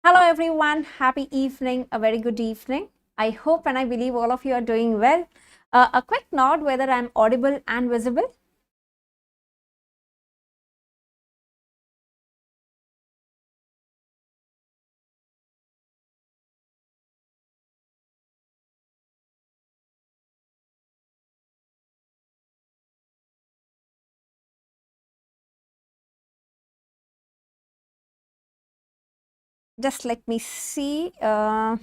Hello everyone, happy evening, a very good evening. I hope and I believe all of you are doing well. A quick nod whether I'm audible and visible. Just let me see. Hi,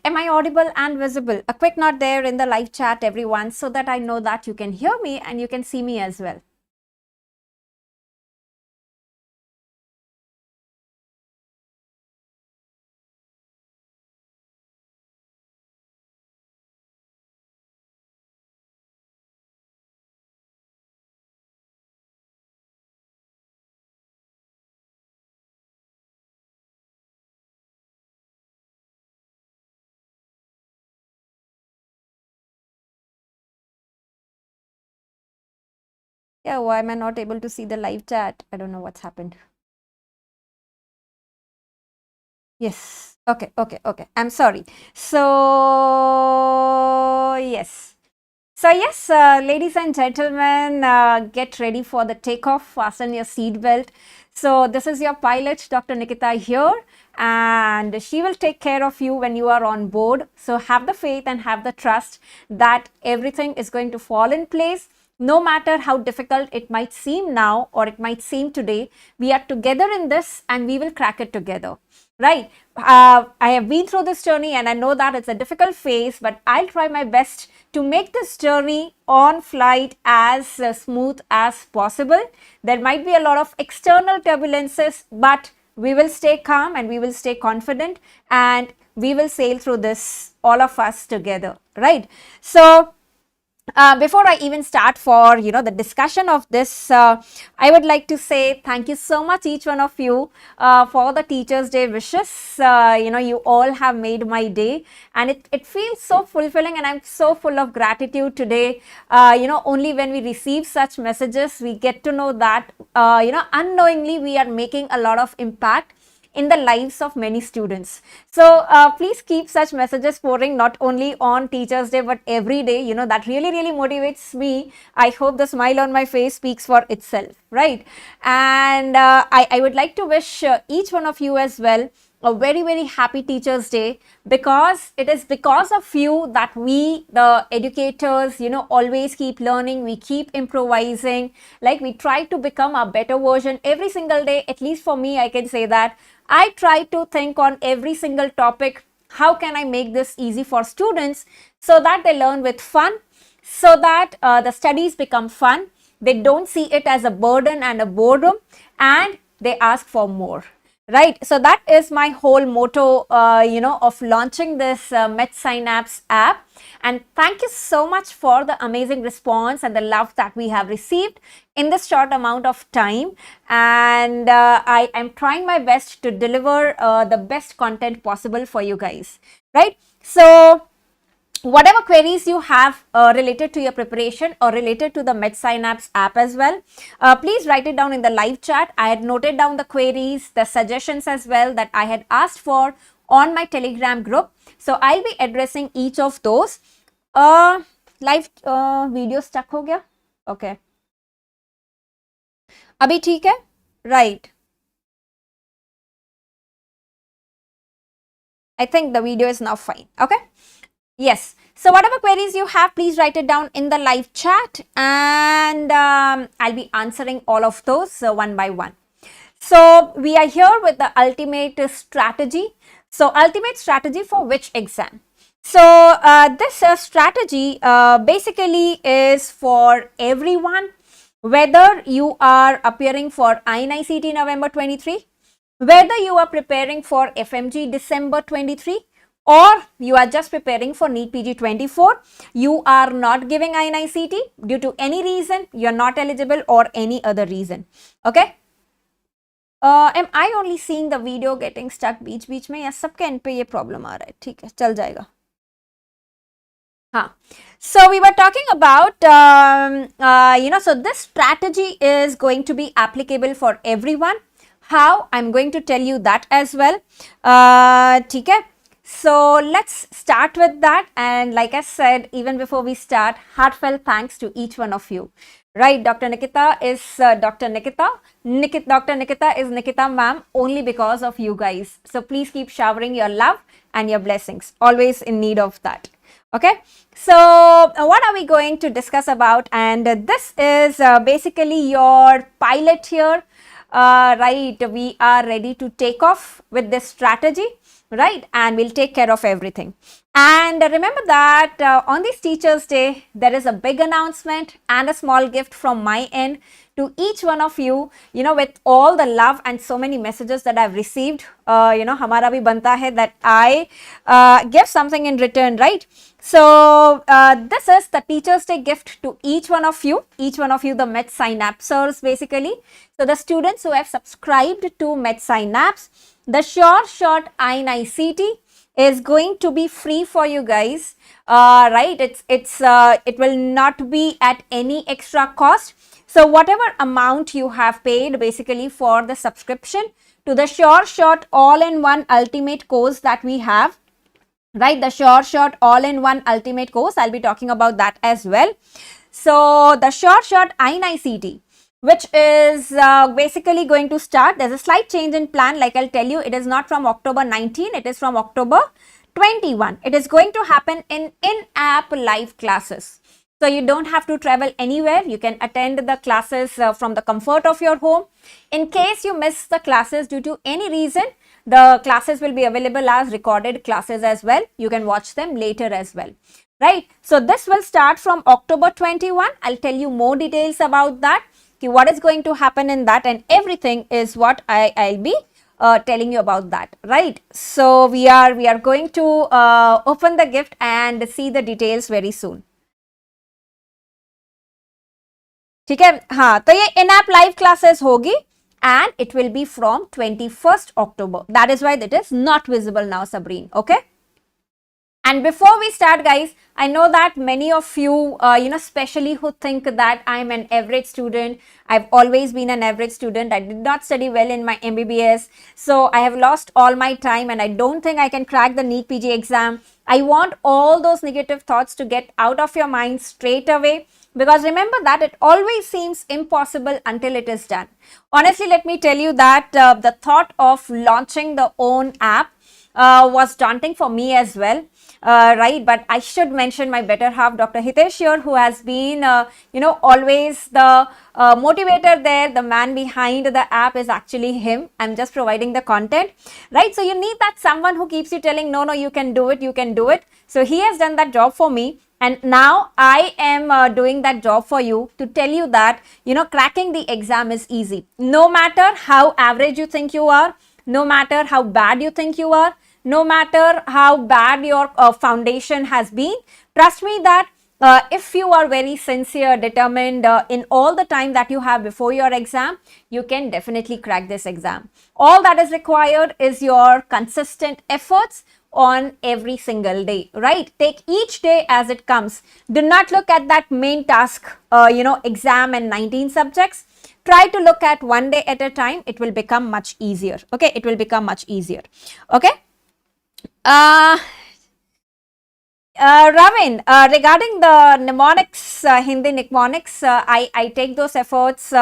am I audible and visible? A quick nod there in the live chat everyone so that I know that you can hear me and you can see me as well. Yeah, why am I not able to see the live chat? I don't know what's happened. Yes. Okay. I'm sorry. So, yes. Ladies and gentlemen, get ready for the takeoff. Fasten your seatbelt. So, this is your pilot, Dr. Nikita here, and she will take care of you when you are on board. So, have the faith and have the trust that everything is going to fall in place. No matter how difficult it might seem now or it might seem today, we are together in this and we will crack it together. Right. I have been through this journey and I know that it's a difficult phase, but I'll try my best to make this journey on flight as smooth as possible. There might be a lot of external turbulences, but we will stay calm and we will stay confident and we will sail through this, all of us together. Right. So, before I even start for the discussion of this, I would like to say thank you so much each one of you for the Teachers Day wishes. You all have made my day and it feels so fulfilling and I'm so full of gratitude today. Only when we receive such messages we get to know that unknowingly we are making a lot of impact in the lives of many students. So please keep such messages pouring not only on Teachers Day but every day. That really motivates me. I hope the smile on my face speaks for itself, right? And I would like to wish each one of you as well a very happy Teachers Day, because it is because of you that we, the educators, always keep learning, we keep improvising, like we try to become a better version every single day. At least for me, I can say that I try to think on every single topic. How can I make this easy for students so that they learn with fun, so that the studies become fun, they don't see it as a burden and a boredom, and they ask for more. Right. So that is my whole motto, of launching this MedSynapse app. And thank you so much for the amazing response and the love that we have received in this short amount of time. And I am trying my best to deliver the best content possible for you guys. Right. So, whatever queries you have related to your preparation or related to the MedSynapse app as well, please write it down in the live chat. I had noted down the queries, the suggestions as well that I had asked for on my Telegram group. So I'll be addressing each of those. Live video stuck हो गया? Okay. अभी ठीक है? Right. I think the video is now fine. Okay. Yes. So whatever queries you have, please write it down in the live chat and I'll be answering all of those one by one. So we are here with the ultimate strategy. So ultimate strategy for which exam? So this strategy basically is for everyone, whether you are appearing for INICET November 23, whether you are preparing for FMGE December 23, or you are just preparing for NEET PG 24, you are not giving INICET due to any reason, you are not eligible or any other reason. Okay. Am I only seeing the video getting stuck बीच में, या सबके end पे ये problem आ रहा है? ठीक है, चल जाएगा. Huh. So we were talking about, so this strategy is going to be applicable for everyone. How? I'm going to tell you that as well. ठीक है? So let's start with that. And like I said, even before we start, heartfelt thanks to each one of you. Right, Dr. Nikita is Dr. Nikita. Dr. Nikita is Nikita ma'am only because of you guys. So please keep showering your love and your blessings. Always in need of that. Okay, so what are we going to discuss about? And this is basically your pilot here. Right, we are ready to take off with this strategy, right? And we'll take care of everything. And remember that on this Teachers' Day, there is a big announcement and a small gift from my end to each one of you, with all the love and so many messages that I've received. Hamara bhi banta hai that I give something in return, right? So this is the Teachers' Day gift to each one of you, the MedSynapsers basically. So the students who have subscribed to MedSynapse, the short INICET is going to be free for you guys, right? It will not be at any extra cost. So whatever amount you have paid basically for the subscription to the short all-in-one ultimate course that we have, right? The short all-in-one ultimate course, I'll be talking about that as well. So the short INICET, which is basically going to start, there's a slight change in plan, like I'll tell you, it is not from October 19, it is from October 21. It is going to happen in-app live classes. So you don't have to travel anywhere. You can attend the classes from the comfort of your home. In case you miss the classes due to any reason, the classes will be available as recorded classes as well. You can watch them later as well, right? So this will start from October 21. I'll tell you more details about that, what is going to happen in that, and everything is what I'll be telling you about that, right? So we are going to open the gift and see the details very soon. ठीक है, हाँ, तो ये इन app live classes होगी and it will be from 21st October. That is why it is not visible now, Sabrine. Okay. And before we start, guys, I know that many of you, especially who think that I'm an average student. I've always been an average student. I did not study well in my MBBS. So I have lost all my time and I don't think I can crack the NEET PG exam. I want all those negative thoughts to get out of your mind straight away. Because remember that it always seems impossible until it is done. Honestly, let me tell you that the thought of launching the own app was daunting for me as well, right? But I should mention my better half, Dr. Hitesh here, who has been, always the motivator there. The man behind the app is actually him. I'm just providing the content, right? So you need that someone who keeps you telling, no, you can do it, you can do it. So he has done that job for me. And now I am doing that job for you to tell you that, cracking the exam is easy. No matter how average you think you are, no matter how bad you think you are, no matter how bad your foundation has been, trust me that if you are very sincere, determined in all the time that you have before your exam, you can definitely crack this exam. All that is required is your consistent efforts on every single day, right? Take each day as it comes. Do not look at that main task, exam and 19 subjects. Try to look at one day at a time. It will become much easier. Okay, it will become much easier. Okay. Ravin, regarding the mnemonics, Hindi mnemonics, I take those efforts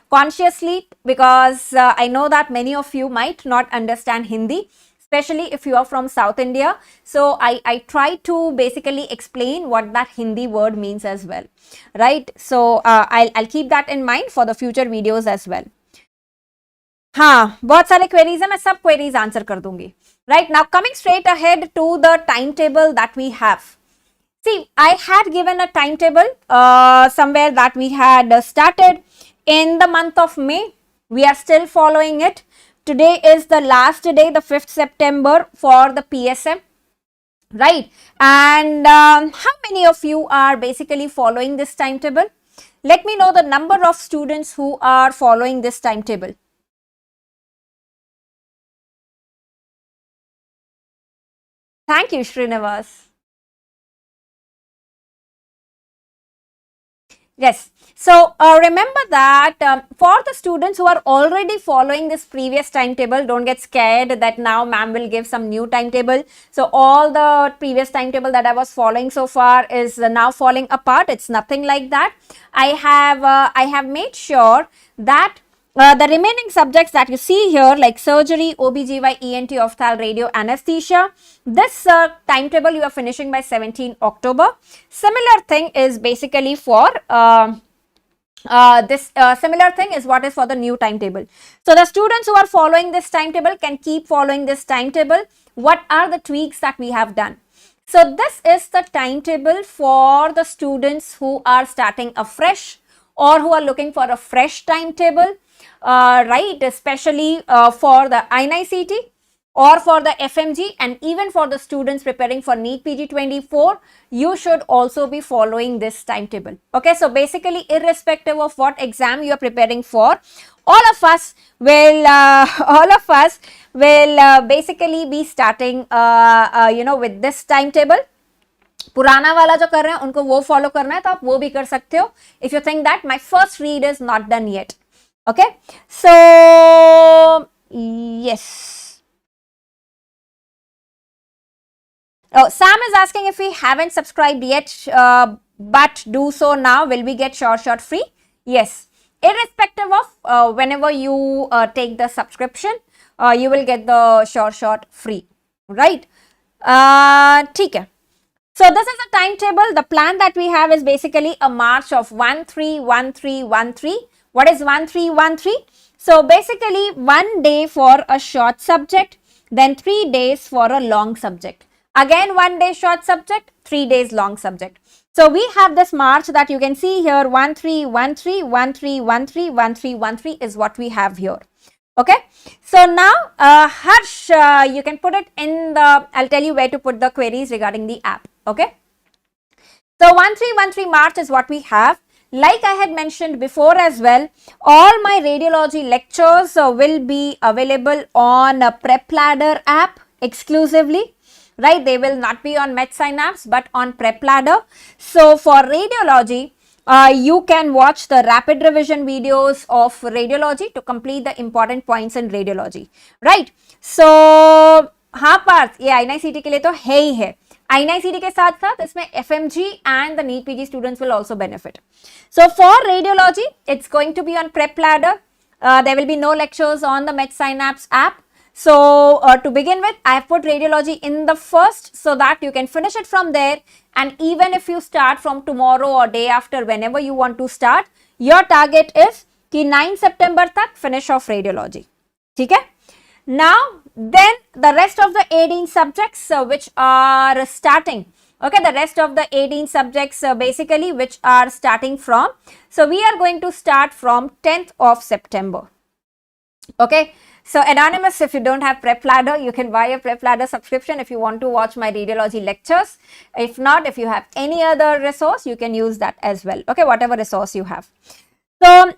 consciously because I know that many of you might not understand Hindi, especially if you are from South India. So I try to basically explain what that Hindi word means as well, right? So I'll keep that in mind for the future videos as well. हाँ, बहुत सारे queries हैं, मैं सब queries answer कर दूंगी. Right, now coming straight ahead to the timetable that we have. See, I had given a timetable somewhere that we had started in the month of May. We are still following it. Today is the last day, the 5th September for the PSM. Right, and how many of you are basically following this timetable? Let me know the number of students who are following this timetable. Thank you, Srinivas. Yes. So remember that for the students who are already following this previous timetable, don't get scared that now ma'am will give some new timetable. So all the previous timetable that I was following so far is now falling apart. It's nothing like that. I have made sure that the remaining subjects that you see here, like surgery, OBGY, ENT, ophthal, radio, anesthesia, this timetable you are finishing by 17 October. Similar thing is basically for similar thing is what is for the new timetable. So the students who are following this timetable can keep following this timetable. What are the tweaks that we have done? So this is the timetable for the students who are starting afresh or who are looking for a fresh timetable, right? Especially for the INICET or for the FMG, and even for the students preparing for NEET PG 24, you should also be following this timetable. Okay, so basically irrespective of what exam you are preparing for, all of us will basically be starting with this timetable. पुराना वाला जो कर रहे हैं उनको वो follow करना है तो आप वो भी कर सकते हो if you think that my first read is not done yet. Okay, so yes. Oh, Sam is asking if we haven't subscribed yet, but do so now. Will we get short free? Yes. Irrespective of whenever you take the subscription, you will get the short free, right? ठीक है. So this is the timetable. The plan that we have is basically a march of 1-3-1-3-1-3. What is 1-3-1-3? So basically 1 day for a short subject, then 3 days for a long subject. Again 1 day short subject, 3 days long subject. So we have this march that you can see here, 1-3-1-3, 1-3-1-3, 1-3-1-3 is what we have here. Okay, so now Harsh, you can put it in the, I'll tell you where to put the queries regarding the app. Okay, so 1-3-1-3 March is what we have. Like I had mentioned before as well, all my radiology lectures will be available on a Prep Ladder app exclusively. Right, they will not be on MedSynapse but on Prep Ladder. So for radiology, you can watch the rapid revision videos of radiology to complete the important points in radiology, right? So हाँ पार्थ, ये INICET के लिए तो है ही है. INICET के साथ साथ इसमें FMG and the NEET PG students will also benefit. So for radiology, it's going to be on Prep Ladder. There will be no lectures on the MedSynapse app. So to begin with, I have put radiology in the first so that you can finish it from there, and even if you start from tomorrow or day after, whenever you want to start, your target is कि 9 September तक finish off radiology. ठीक है? Now then the rest of the 18 subjects which are starting, okay, the rest of the 18 subjects basically which are starting from, so we are going to start from 10th of September. Okay, so anonymous, if you don't have Prep Ladder, you can buy a Prep Ladder subscription if you want to watch my radiology lectures. If not, if you have any other resource, you can use that as well. Okay, whatever resource you have. So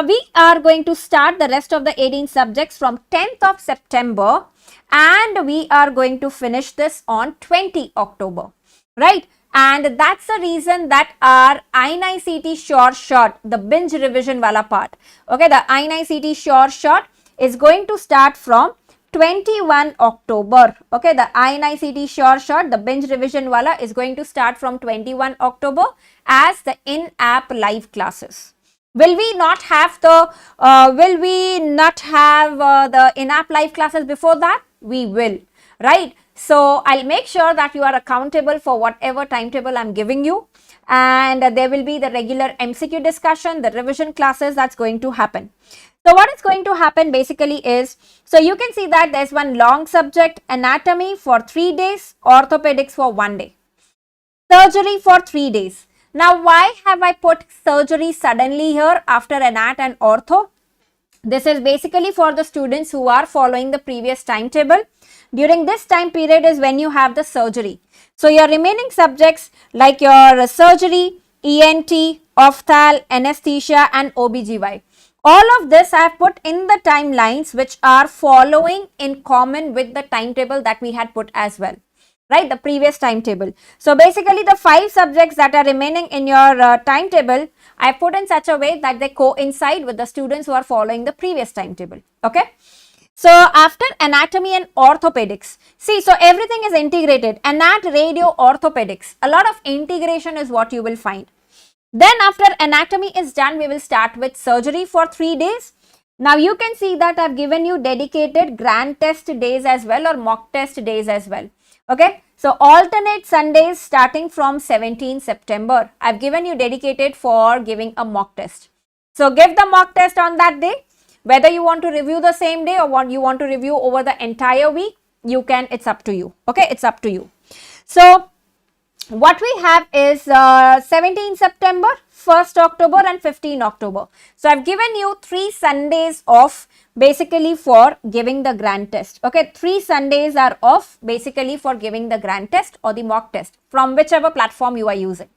we are going to start the rest of the 18 subjects from 10th of September, and we are going to finish this on 20 October, right? And that's the reason that our INICET short, the binge revision wala part, okay, the INICET short is going to start from 21 October. Okay, the INICET short, the binge revision wala is going to start from 21 October as the in-app live classes. Will we not have the the in-app live classes before that? We will, right? So I'll make sure that you are accountable for whatever timetable I'm giving you, and there will be the regular MCQ discussion, the revision classes that's going to happen. So what is going to happen basically is, so you can see that there's one long subject, anatomy for 3 days, orthopedics for 1 day, surgery for 3 days. Now why have I put surgery suddenly here after anat and ortho? This is basically for the students who are following the previous timetable. During this time period is when you have the surgery. So your remaining subjects like your surgery, ENT, ophthal, anesthesia and OBGY. All of this I have put in the timelines which are following in common with the timetable that we had put as well. right? The previous timetable. So basically the 5 subjects that are remaining in your timetable, I put in such a way that they coincide with the students who are following the previous timetable. Okay. So after anatomy and orthopedics, see, so everything is integrated. Anat, radio, orthopedics, a lot of integration is what you will find. Then after anatomy is done, we will start with surgery for 3 days. Now you can see that I've given you dedicated grand test days as well, or mock test days as well. Okay. So alternate Sundays starting from 17 September, I've given you dedicated for giving a mock test. So give the mock test on that day. Whether you want to review the same day or you want to review over the entire week, you can, it's up to you. Okay, it's up to you. So what we have is 17 September, 1st October and 15 October. So I've given you 3 Sundays off basically for giving the grand test. Okay, 3 Sundays are off basically for giving the grand test or the mock test from whichever platform you are using.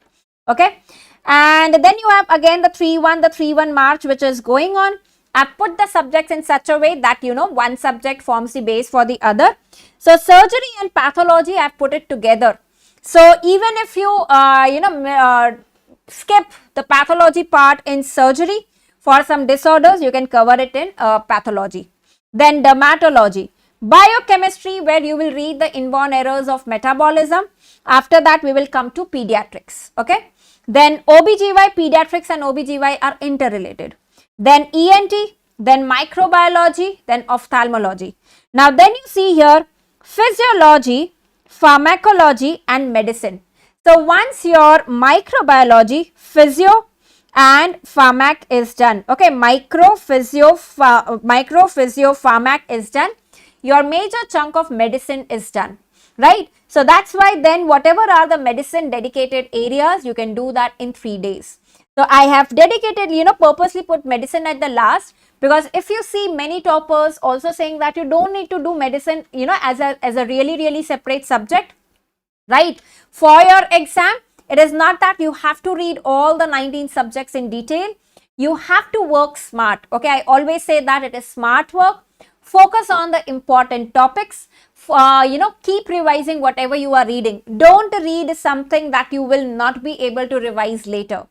Okay, and then you have again the 3-1 March which is going on. I've put the subjects in such a way that, you know, one subject forms the base for the other. So surgery and pathology, I've put it together. So even if you, skip the pathology part in surgery for some disorders, you can cover it in pathology. Then dermatology, biochemistry, where you will read the inborn errors of metabolism. After that, we will come to pediatrics. Okay. Then OBGY, pediatrics and OBGY are interrelated. Then ENT, then microbiology, then ophthalmology. Now then you see here physiology, pharmacology and medicine. So once your microbiology, physio and pharmac is done, okay, micro, physio, pharmac is done, your major chunk of medicine is done, right? So that's why then whatever are the medicine dedicated areas, you can do that in 3 days. So I have dedicated, purposely put medicine at the last, because if you see many toppers also saying that you don't need to do medicine, as a really separate subject, right? For your exam, it is not that you have to read all the 19 subjects in detail. You have to work smart. Okay, I always say that it is smart work. Focus on the important topics. Keep revising whatever you are reading. Don't read something that you will not be able to revise later.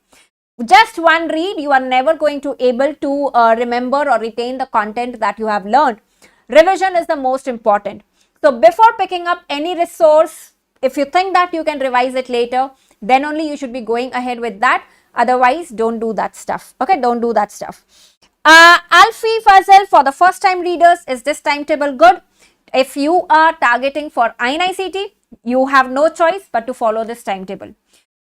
Just one read, you are never going to able to remember or retain the content that you have learned. Revision is the most important. So before picking up any resource, if you think that you can revise it later, then only you should be going ahead with that. Otherwise, don't do that stuff. Okay, don't do that stuff. Alfie Fazal, for the first time readers, is this timetable good? If you are targeting for INICET, you have no choice but to follow this timetable.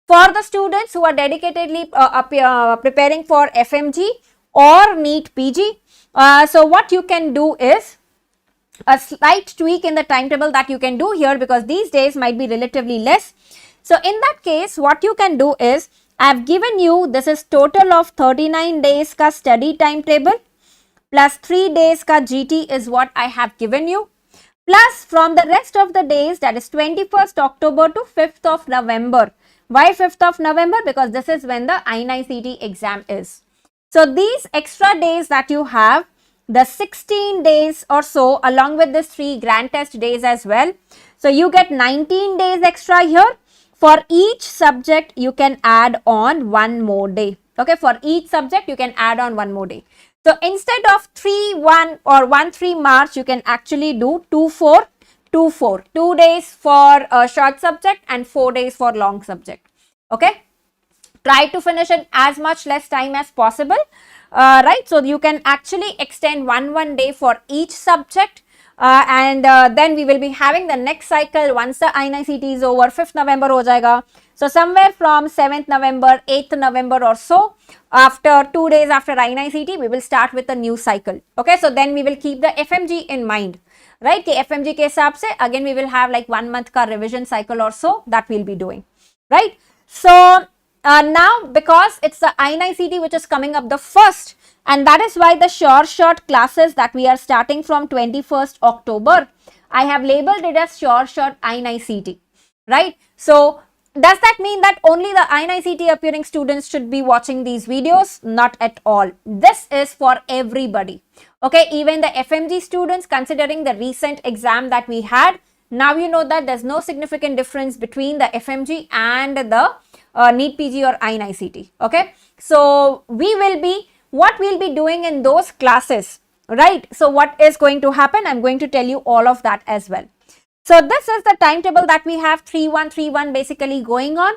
For the students who are dedicatedly preparing for FMG or NEET PG, so what you can do is a slight tweak in the timetable that you can do here, because these days might be relatively less. So in that case, what you can do is, I have given you, this is total of 39 days ka study timetable plus 3 days ka GT is what I have given you. Plus from the rest of the days, that is 21st October to 5th of November. Why 5th of November? Because this is when the INICET exam is. So these extra days that you have, the 16 days or so, along with this 3 grand test days as well. So you get 19 days extra here. For each subject, you can add on 1 more day. Okay, for each subject, you can add on 1 more day. So instead of 3-1 or 1-3 March, you can actually do 2-4. 2-4, 2 days for a short subject and 4 days for long subject. Okay, try to finish in as much less time as possible, right? So you can actually extend one day for each subject, and then we will be having the next cycle once the INICET is over. 5th November ho jayega. So somewhere from 7th November, 8th November or so, after 2 days after INICET, we will start with a new cycle. Okay, so then we will keep the FMG in mind. Right, कि FMG के हिसाब से again we will have like 1 month का revision cycle or so that we'll be doing, right? So now because it's the INICET which is coming up the first, and that is why the short classes that we are starting from 21st October, I have labeled it as short INICET, right? So does that mean that only the INICET appearing students should be watching these videos? Not at all. This is for everybody. Okay, even the FMG students, considering the recent exam that we had, Now you know that there's no significant difference between the FMG and the NEET PG or INICET. Okay, so what we'll be doing in those classes, right? So what is going to happen? I'm going to tell you all of that as well. So this is the timetable that we have 3-1-3-1 basically going on.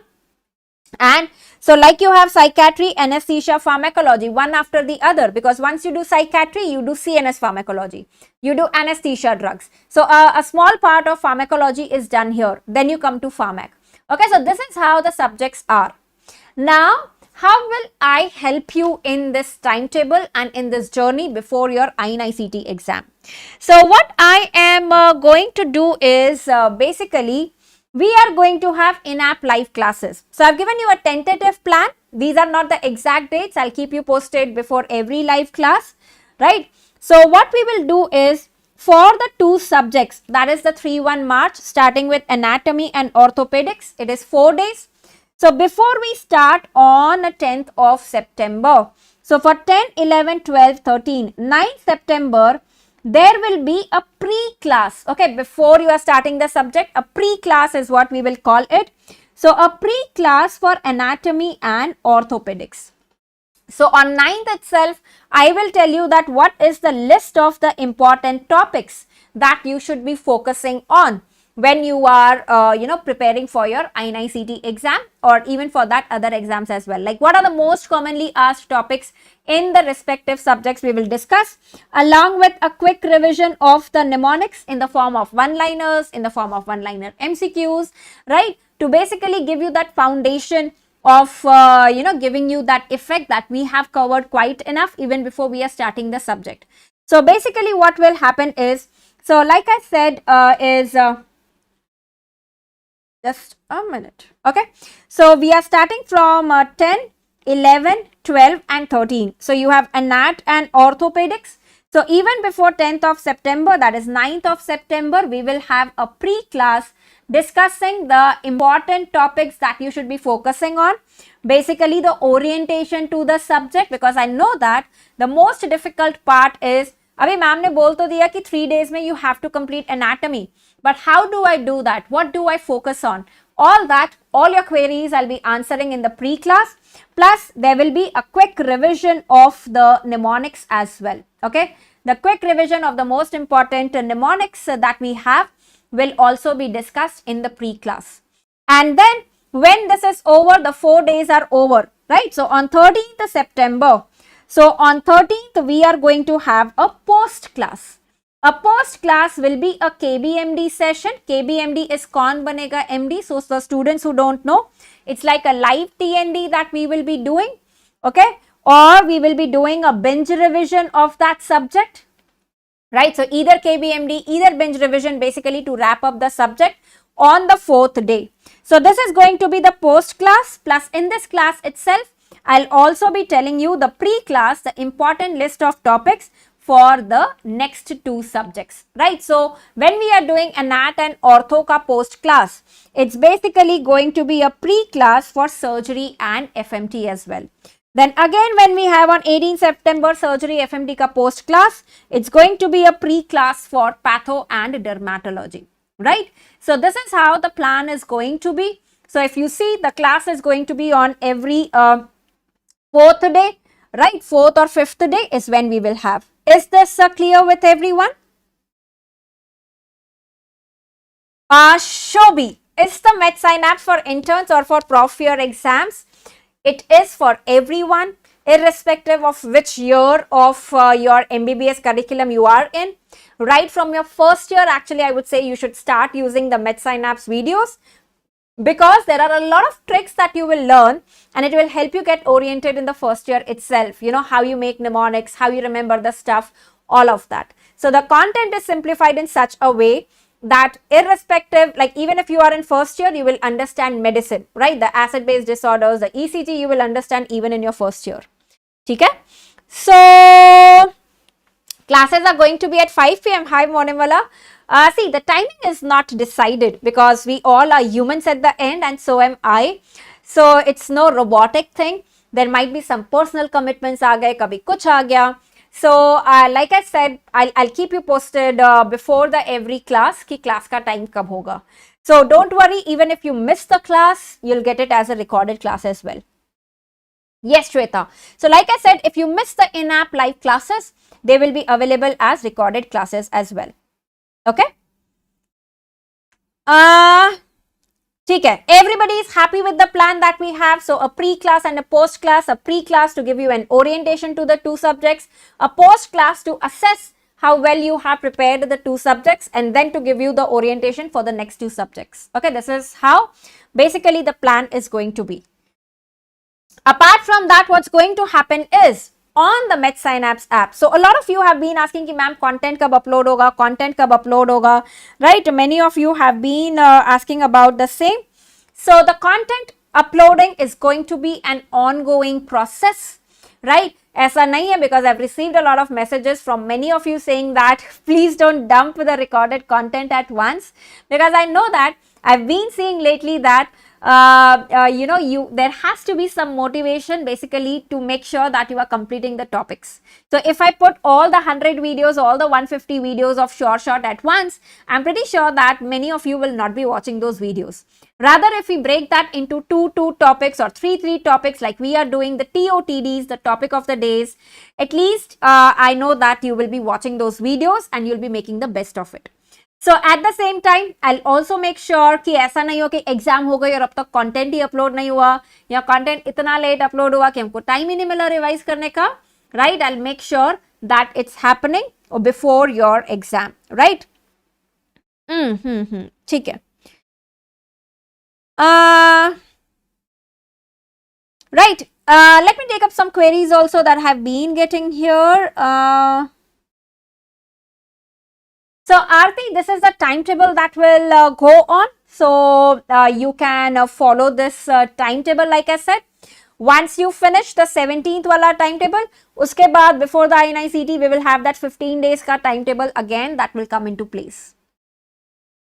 And so like you have psychiatry, anesthesia, pharmacology, one after the other, because once you do psychiatry, you do CNS pharmacology, you do anesthesia drugs. So a small part of pharmacology is done here. Then you come to pharmac. Okay, so this is how the subjects are. Now, how will I help you in this timetable and in this journey before your INICET exam? So what I am going to do is basically, we are going to have in-app live classes. So I've given you a tentative plan. These are not the exact dates. I'll keep you posted before every live class, right? So what we will do is, for the 2 subjects, that is the 3-1 March, starting with anatomy and orthopedics, it is 4 days. So before we start on 10th of September, so for 10, 11, 12, 13, 9th September, there will be a pre-class. Okay, before you are starting the subject, a pre-class is what we will call it. So a pre-class for anatomy and orthopedics. So on 9th itself, I will tell you that what is the list of the important topics that you should be focusing on when you are, preparing for your INICET exam, or even for that other exams as well. Like, what are the most commonly asked topics in the respective subjects we will discuss, along with a quick revision of the mnemonics in the form of one-liners, in the form of one-liner MCQs, right? To basically give you that foundation of, giving you that effect that we have covered quite enough even before we are starting the subject. So basically what will happen is, so like I said, just a minute. Okay, so we are starting from 10, 11, 12 and 13. So you have anat and orthopedics. So even before 10th of September, that is 9th of September, we will have a pre-class discussing the important topics that you should be focusing on. Basically the orientation to the subject, because I know that the most difficult part is, abhi ma'am ne bol to diya ki 3 days mein you have to complete anatomy. But how do I do that? What do I focus on? All that, all your queries I'll be answering in the pre-class. Plus, there will be a quick revision of the mnemonics as well. Okay, the quick revision of the most important mnemonics that we have will also be discussed in the pre-class. And then when this is over, the 4 days are over, right? So on 13th September, so on 13th, we are going to have a post class. A post class will be a KBMD session. KBMD is Kaun Banega MD. So the students who don't know, it's like a live TND that we will be doing. Okay, or we will be doing a binge revision of that subject, right? So either KBMD, either binge revision, basically to wrap up the subject on the 4th day. So this is going to be the post class. Plus in this class itself, I'll also be telling you the pre-class, the important list of topics for the next 2 subjects, right? So when we are doing anat and ortho ka post class, it's basically going to be a pre-class for surgery and FMT as well. Then again, when we have on 18 September surgery FMT ka post class, it's going to be a pre-class for patho and dermatology, right? So this is how the plan is going to be. So if you see, the class is going to be on every 4th day, right? 4th or 5th day is when we will have. Is this clear with everyone? Shobi, is the MedSynapse for interns or for prof year exams? It is for everyone, irrespective of which year of your MBBS curriculum you are in. Right from your first year, actually, I would say you should start using the MedSynapse videos, because there are a lot of tricks that you will learn and it will help you get oriented in the first year itself. You know, how you make mnemonics, how you remember the stuff, all of that. So the content is simplified in such a way that irrespective, like even if you are in first year, you will understand medicine, right? The acid-base disorders, the ECG, you will understand even in your first year. Okay? So classes are going to be at 5 p.m. Hi, Monimala. See, the timing is not decided because we all are humans at the end and so am I. So it's no robotic thing. There might be some personal commitments aa gaye, kabhi kuch aa gaya. So like I said, I'll keep you posted before the every class ki class ka time kab hoga. So don't worry, even if you miss the class, you'll get it as a recorded class as well. Yes, Shweta. So like I said, if you miss the in-app live classes, they will be available as recorded classes as well. Okay. Okay. Everybody is happy with the plan that we have. So a pre-class and a post-class. A pre-class to give you an orientation to the two subjects. A post-class to assess how well you have prepared the two subjects, and then to give you the orientation for the next two subjects. Okay, this is how basically the plan is going to be. Apart from that, what's going to happen is on the MedSynapse app. So a lot of you have been asking, ma'am, content kab upload hoga, content kab upload hoga, right? Many of you have been asking about the same. So the content uploading is going to be an ongoing process, right? ऐसा नहीं है, because I've received a lot of messages from many of you saying that please don't dump the recorded content at once, because I know that I've been seeing lately that there has to be some motivation basically to make sure that you are completing the topics. So if I put all the 100 videos, all the 150 videos of short at once, I'm pretty sure that many of you will not be watching those videos. Rather, if we break that into two topics or three topics, like we are doing the TOTDs, the topic of the days, at least I know that you will be watching those videos and you'll be making the best of it. So at the same time, I'll also make sure कि ऐसा नहीं हो कि exam हो गई और अब तक कंटेंट ही अपलोड नहीं हुआ, या कंटेंट इतना लेट अपलोड हुआ कि हमको टाइम ही नहीं मिला रिवाइज करने का, right? I'll make sure that it's happening before your exam, right? ठीक है. Right. Let me take up some queries also that have been getting here. So Aarti, this is the timetable that will go on. So you can follow this timetable, like I said. Once you finish the 17th wala timetable, uske baad before the INICET, we will have that 15 days ka timetable again that will come into place.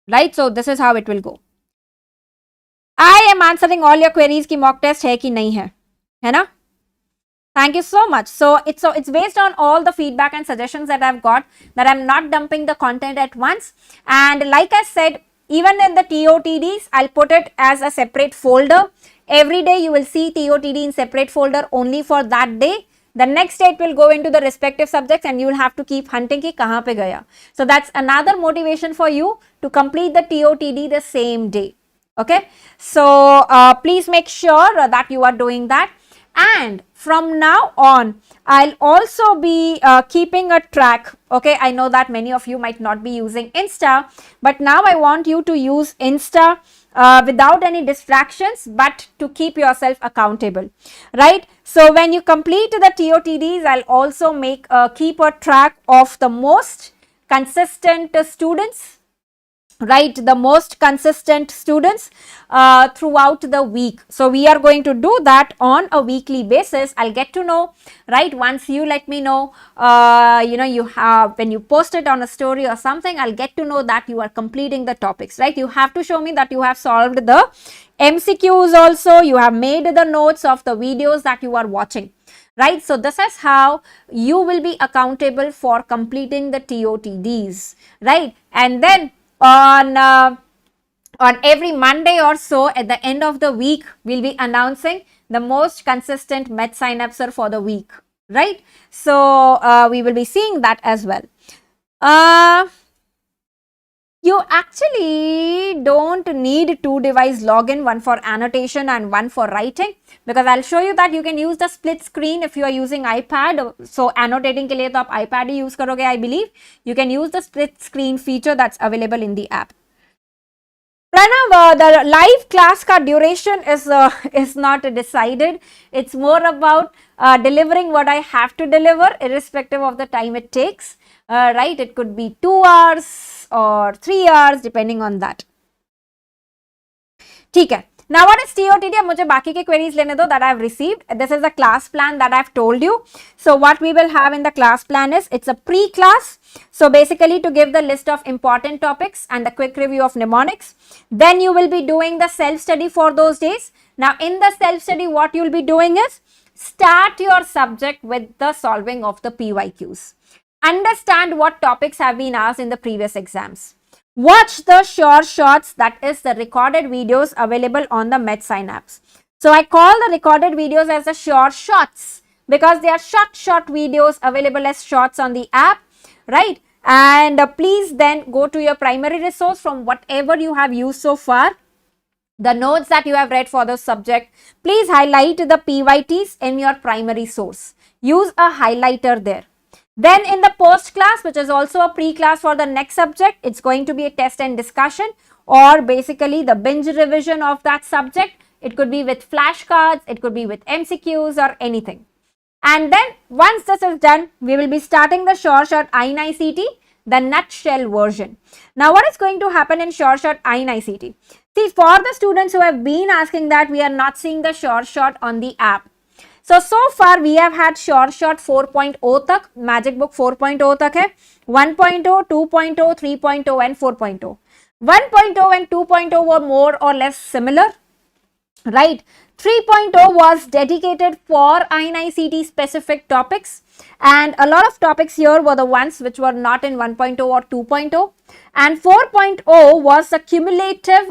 Right? So this is how it will go. I am answering all your queries ki mock test hai ki nahi hai. Hai na? Thank you so much. So it's based on all the feedback and suggestions that I've got, that I'm not dumping the content at once. And like I said, even in the TOTDs, I'll put it as a separate folder. Every day you will see TOTD in separate folder only for that day. The next day it will go into the respective subjects and you will have to keep hunting ki kahan pe gaya. So that's another motivation for you to complete the TOTD the same day. Okay. So please make sure that you are doing that. And from now on, I'll also be keeping a track. Okay, I know that many of you might not be using Insta, but now I want you to use Insta without any distractions, but to keep yourself accountable, right? So when you complete the TOTDs, I'll also keep a track of the most consistent students, right? The most consistent students throughout the week. So we are going to do that on a weekly basis. I'll get to know, right? Once you let me know, you have, when you post it on a story or something, I'll get to know that you are completing the topics, right? You have to show me that you have solved the MCQs also, you have made the notes of the videos that you are watching, right? So this is how you will be accountable for completing the TOTDs, right? And then on every Monday or so at the end of the week, we'll be announcing the most consistent MedSynapser for the week, right? So we will be seeing that as well. You actually don't need two device login, one for annotation and one for writing, because I'll show you that you can use the split screen if you are using iPad. So annotating ke liye to aap iPad hi use karoge, I believe. You can use the split screen feature that's available in the app. Pranav, the live class ka duration is not decided. It's more about delivering what I have to deliver, irrespective of the time it takes. Right? It could be 2 hours or 3 hours, depending on that. ठीक है. Now what is TOTD? अब मुझे बाकी के queries लेने दो that I have received. This is the class plan that I have told you. So what we will have in the class plan is, it's a pre-class. So basically to give the list of important topics and the quick review of mnemonics. Then you will be doing the self-study for those days. Now in the self-study, what you will be doing is, start your subject with the solving of the PYQs. Understand what topics have been asked in the previous exams. Watch the short shorts, that is the recorded videos available on the MedSynapse. So I call the recorded videos as the short shorts because they are short videos available as shorts on the app, right? And please then go to your primary resource from whatever you have used so far. The notes that you have read for the subject, please highlight the PYTs in your primary source. Use a highlighter there. Then in the post class, which is also a pre-class for the next subject, it's going to be a test and discussion or basically the binge revision of that subject. It could be with flashcards, it could be with MCQs or anything. And then once this is done, we will be starting the short INICET, the nutshell version. Now what is going to happen in short INICET? See, for the students who have been asking that we are not seeing the short on the app. So far we have had short 4.0 tak, Magic Book 4.0 tak hai, 1.0, 2.0, 3.0 and 4.0. 1.0 and 2.0 were more or less similar, right? 3.0 was dedicated for INICET specific topics, and a lot of topics here were the ones which were not in 1.0 or 2.0, and 4.0 was the cumulative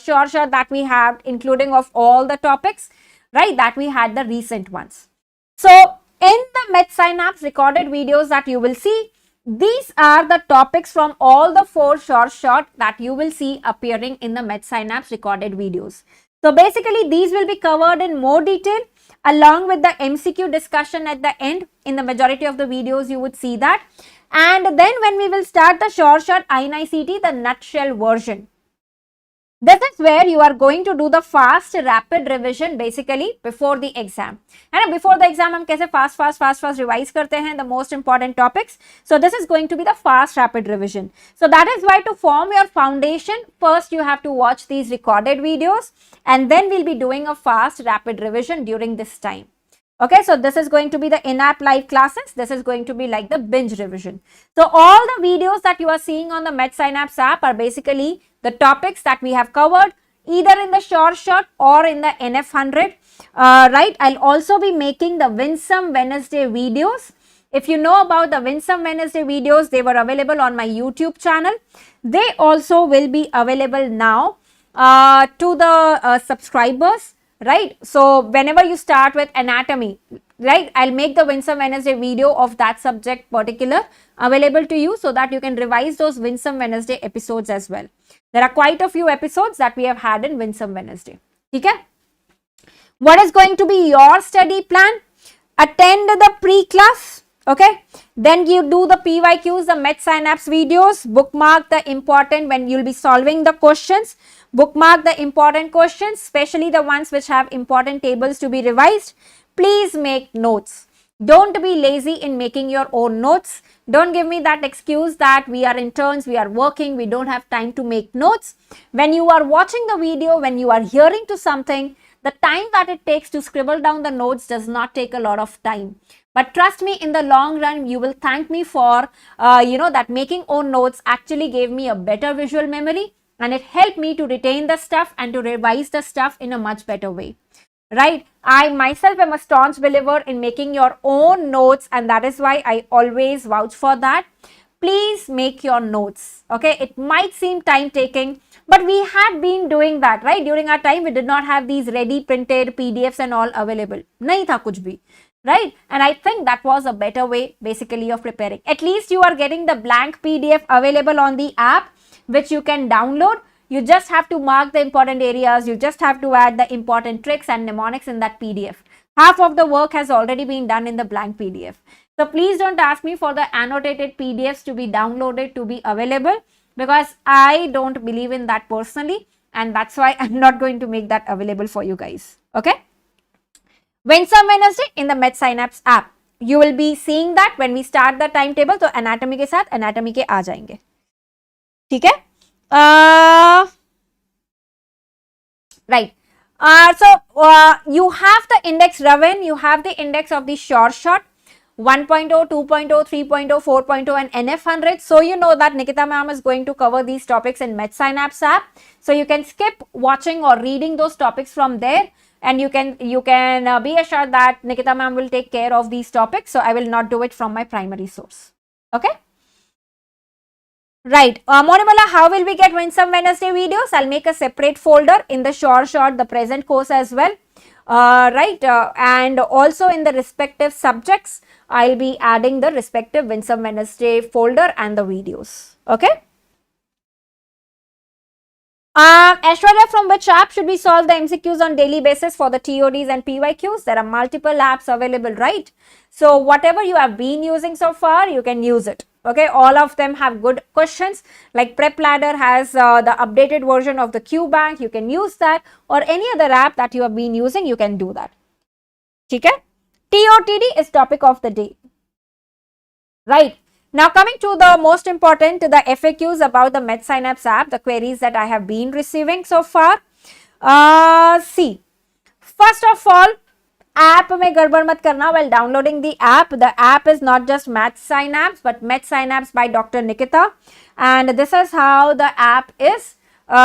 short that we have, including of all the topics, right, that we had the recent ones. So in the MedSynapse recorded videos that you will see, these are the topics from all the 4 short that you will see appearing in the MedSynapse recorded videos. So basically these will be covered in more detail along with the MCQ discussion at the end. In the majority of the videos you would see that. And then when we will start the short INICET, the nutshell version. This is where you are going to do the fast rapid revision basically before the exam. And before the exam हम कैसे fast revise करते हैं the most important topics. So this is going to be the fast rapid revision. So that is why to form your foundation, first you have to watch these recorded videos and then we'll be doing a fast rapid revision during this time. Okay, so this is going to be the in-app live classes. This is going to be like the binge revision. So all the videos that you are seeing on the MedSynapse app are basically the topics that we have covered either in the short or in the NF100, right? I'll also be making the Winsome Wednesday videos. If you know about the Winsome Wednesday videos, they were available on my YouTube channel. They also will be available now to the subscribers, right? So whenever you start with anatomy, right, I'll make the Winsome Wednesday video of that subject particular available to you so that you can revise those Winsome Wednesday episodes as well. There are quite a few episodes that we have had in Winsome Wednesday. Okay? What is going to be your study plan? Attend the pre-class. Okay? Then you do the PYQs, the MedSynapse videos. Bookmark the important when you'll be solving the questions. Bookmark the important questions, especially the ones which have important tables to be revised. Please make notes. Don't be lazy in making your own notes. Don't give me that excuse that we are interns, we are working, we don't have time to make notes. When you are watching the video, when you are hearing to something, the time that it takes to scribble down the notes does not take a lot of time. But trust me, in the long run, you will thank me for, that making own notes actually gave me a better visual memory and it helped me to retain the stuff and to revise the stuff in a much better way. Right? I myself am a staunch believer in making your own notes and that is why I always vouch for that. Please make your notes. Okay? It might seem time taking, but we had been doing that, right? During our time, we did not have these ready printed PDFs and all available. Nahi tha kuch bhi. Right? And I think that was a better way basically of preparing. At least you are getting the blank PDF available on the app which you can download. You just have to mark the important areas. You just have to add the important tricks and mnemonics in that PDF. Half of the work has already been done in the blank PDF. So please don't ask me for the annotated PDFs to be downloaded to be available because I don't believe in that personally and that's why I'm not going to make that available for you guys. Okay? Winsome Wednesday in the MedSynapse app. You will be seeing that when we start the timetable. So anatomy के साथ anatomy के आ जाएंगे. ठीक है? Right. You have the index Raven, you have the index of the short 1.0, 2.0, 3.0, 4.0 and NF100. So you know that Nikita ma'am is going to cover these topics in MedSynapse app. So you can skip watching or reading those topics from there. and you can be assured that Nikita ma'am will take care of these topics. So I will not do it from my primary source. Okay. Right. Monimala, how will we get Winsome Wednesday videos? I'll make a separate folder in the short, the present course as well. Right. And also in the respective subjects, I'll be adding the respective Winsome Wednesday folder and the videos. Okay. Aishwarya, from which app should we solve the MCQs on daily basis for the TODs and PYQs? There are multiple apps available, right? So whatever you have been using so far, you can use it. Okay, all of them have good questions. Like Prep Ladder has the updated version of the Q Bank. You can use that, or any other app that you have been using, you can do that. Okay? TOTD is topic of the day. Right. Now coming to the most important, the FAQs about the MedSynapse app, the queries that I have been receiving so far. See, first of all, app mein gadbad mat karna while downloading the app. The app is not just MedSynapse but MedSynapse by Dr. Nikita, and this is how the app is.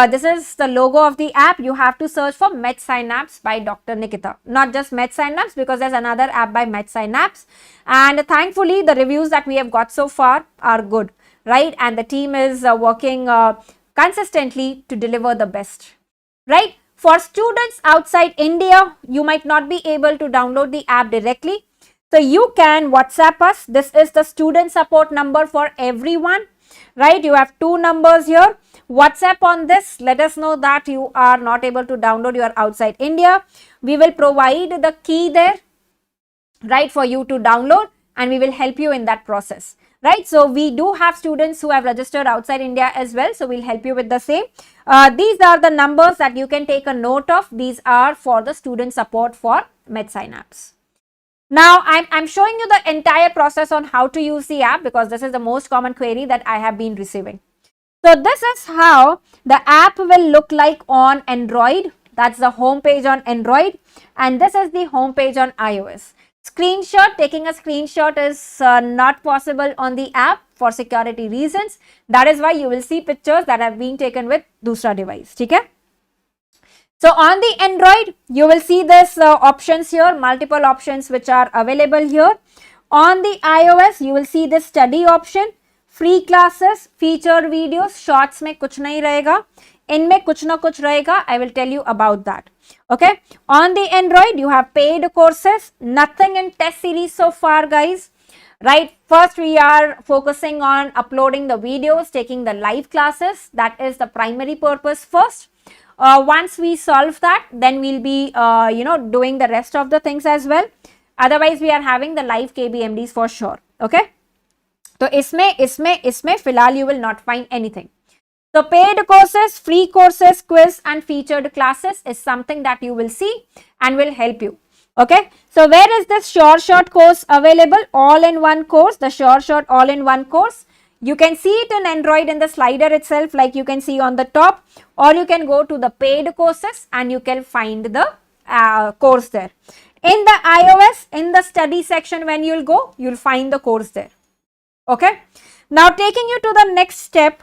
This is the logo of the app. You have to search for MedSynapse by Dr. Nikita, not just MedSynapse, because there's another app by MedSynapse. And thankfully, the reviews that we have got so far are good, right? And the team is working consistently to deliver the best, right? For students outside India, you might not be able to download the app directly. So you can WhatsApp us. This is the student support number for everyone, right? You have two numbers here. WhatsApp on this, let us know that you are not able to download, you are outside India. We will provide the key there, right, for you to download, and we will help you in that process, right? So we do have students who have registered outside India as well, so we'll help you with the same. These are the numbers that you can take a note of. These are for the student support for MedSynapse. Now, I'm showing you the entire process on how to use the app, because this is the most common query that I have been receiving. So this is how the app will look like on Android. That's the home page on Android, and this is the home page on iOS. Taking a screenshot is not possible on the app for security reasons. That is why you will see pictures that have been taken with dusra device. Okay? So on the Android, you will see this options here, multiple options which are available here. On the iOS, you will see this study option. Free classes, feature videos, shorts में कुछ नहीं रहेगा, इनमें कुछ ना कुछ रहेगा. I will tell you about that. Okay, on the Android you have paid courses, nothing in test series so far, guys, right? First we are focusing on uploading the videos, taking the live classes. That is the primary purpose first. Once we solve that, then we'll be doing the rest of the things as well. Otherwise we are having the live KBMDs for sure. Okay, तो इसमें फिलहाल you will not find anything. So paid courses, free courses, quiz and featured classes is something that you will see and will help you. Okay, so where is this short course available? All in one course, the short all in one course. You can see it in Android in the slider itself, like you can see on the top, or you can go to the paid courses and you can find the course there. In the iOS, in the study section, when you'll go, you'll find the course there. Okay, now taking you to the next step.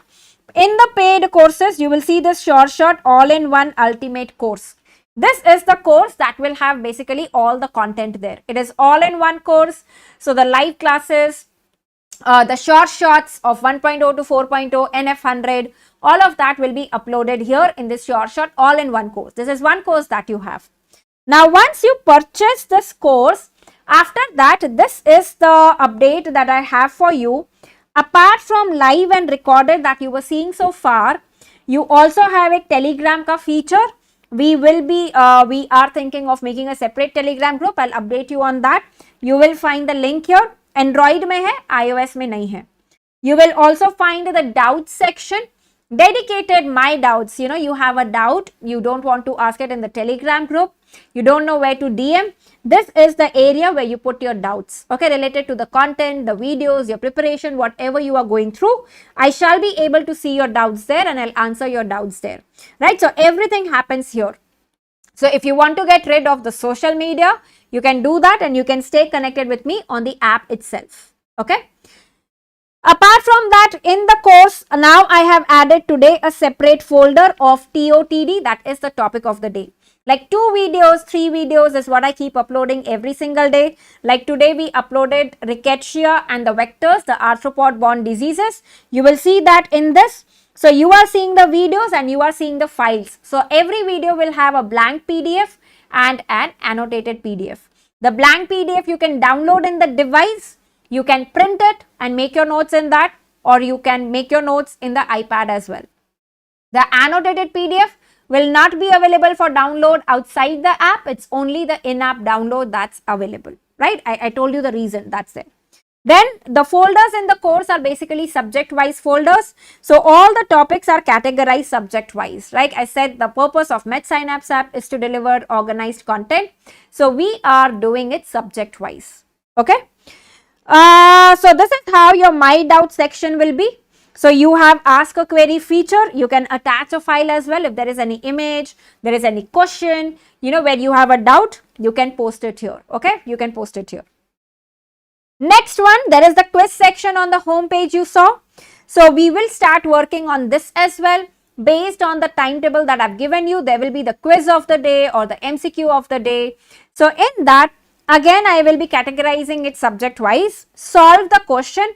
In the paid courses, you will see this short all-in-one ultimate course. This is the course that will have basically all the content there. It is all-in-one course. So the live classes, the shorts of 1.0 to 4.0, NF100, all of that will be uploaded here in this short all-in-one course. This is one course that you have. Now, once you purchase this course, after that, this is the update that I have for you. Apart from live and recorded that you were seeing so far, you also have a Telegram ka feature. We are thinking of making a separate Telegram group. I'll update you on that. You will find the link here. Android mein hai, iOS mein nahi hai. You will also find the doubts section. Dedicated my doubts. You have a doubt, you don't want to ask it in the Telegram group, you don't know where to DM. This is the area where you put your doubts, okay, related to the content, the videos, your preparation, whatever you are going through. I shall be able to see your doubts there and I'll answer your doubts there, right? So everything happens here. So if you want to get rid of the social media, you can do that and you can stay connected with me on the app itself, okay? Apart from that, in the course, now I have added today a separate folder of TOTD, that is the topic of the day. Like 2 videos, 3 videos is what I keep uploading every single day. Like today we uploaded rickettsia and the vectors, the arthropod-borne diseases. You will see that in this. So you are seeing the videos and you are seeing the files. So every video will have a blank PDF and an annotated PDF. The blank PDF you can download in the device, you can print it and make your notes in that, or you can make your notes in the iPad as well. The annotated PDF will not be available for download outside the app. It's only the in-app download that's available, right? I told you the reason, that's it. Then the folders in the course are basically subject-wise folders. So all the topics are categorized subject-wise. Like I said, the purpose of MedSynapse app is to deliver organized content. So we are doing it subject-wise. Okay. So this is how your My Doubt section will be. So you have ask a query feature. You can attach a file as well. If there is any image, there is any question, where you have a doubt, you can post it here. Okay. You can post it here. Next one, there is the quiz section on the home page you saw. So we will start working on this as well. Based on the timetable that I've given you, there will be the quiz of the day or the MCQ of the day. So in that, again, I will be categorizing it subject wise. Solve the question.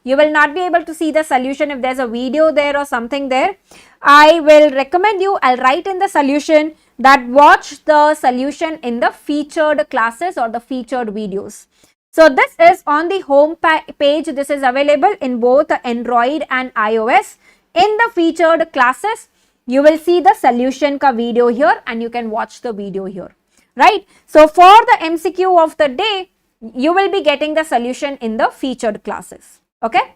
You will not be able to see the solution if there's a video there or something there. I will recommend you, I'll write in the solution that watch the solution in the featured classes or the featured videos. So this is on the home page. This is available in both Android and iOS. In the featured classes, you will see the solution ka video here and you can watch the video here, right? So for the MCQ of the day, you will be getting the solution in the featured classes. Okay.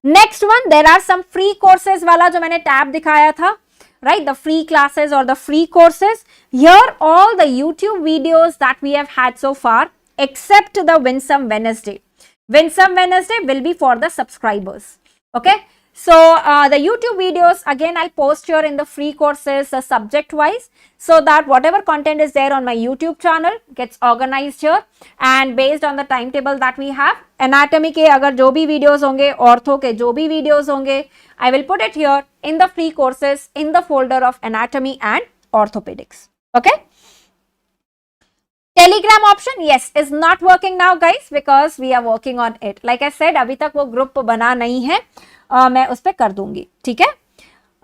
Next one, there are some free courses wala jo maine tab dikhaya tha, right? The free classes or the free courses. Here all the YouTube videos that we have had so far, except the Winsome Wednesday. Winsome Wednesday will be for the subscribers. Okay. So the YouTube videos, again, I'll post here in the free courses subject wise, so that whatever content is there on my YouTube channel gets organized here, and based on the timetable that we have, anatomy ke agar jo bhi videos honge, ortho ke jo bhi videos honge, I will put it here in the free courses in the folder of anatomy and orthopedics. Okay. Telegram option, yes, is not working now guys, because we are working on it. Like I said, अभी तक वो group बना नहीं है, मैं उस पर कर दूंगी, ठीक है.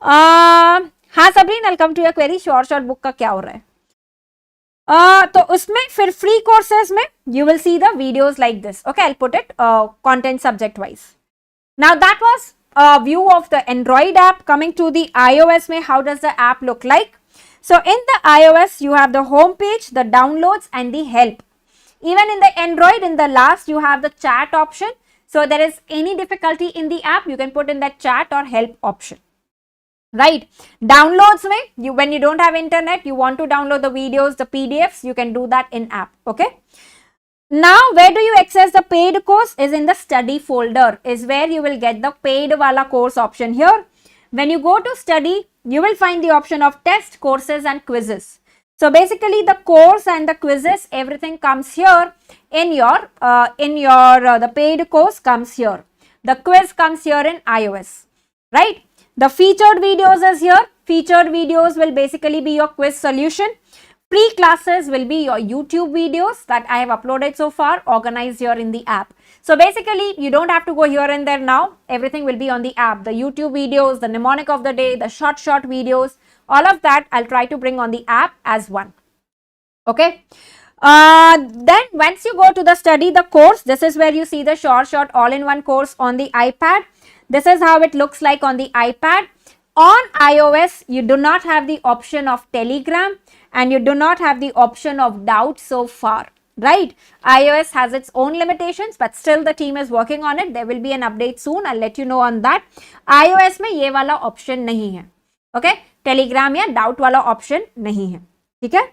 हाँ Sabreen, welcome to your query. Short book का क्या हो रहा है? तो उसमें फिर फ्री कोर्सेज में you will see the videos like this. Okay, I put it content subject wise. Now that was view of the Android app. Coming to the iOS में, how does the app look like? So in the iOS, you have the home page, the downloads and the help. Even in the Android, in the last, you have the chat option. So there is any difficulty in the app, you can put in that chat or help option, right? Downloads mein, when you don't have internet, you want to download the videos, the PDFs, you can do that in app, okay? Now, where do you access the paid course? Is in the study folder, is where you will get the paid wala course option here. When you go to study, you will find the option of test, courses and quizzes. So basically the course and the quizzes, everything comes here in your, the paid course comes here. The quiz comes here in iOS, right? The featured videos is here. Featured videos will basically be your quiz solution. Free classes will be your YouTube videos that I have uploaded so far, organized here in the app. So basically, you don't have to go here and there now. Everything will be on the app. The YouTube videos, the mnemonic of the day, the short videos, all of that I'll try to bring on the app as one. Okay. Then once you go to the study, the course, this is where you see the short all-in-one course on the iPad. This is how it looks like on the iPad. On iOS, you do not have the option of Telegram and you do not have the option of doubt so far, right? iOS has its own limitations, but still the team is working on it. There will be an update soon. I'll let you know on that. iOS में ये वाला option नहीं है, okay? Telegram या doubt वाला option नहीं है, ठीक है?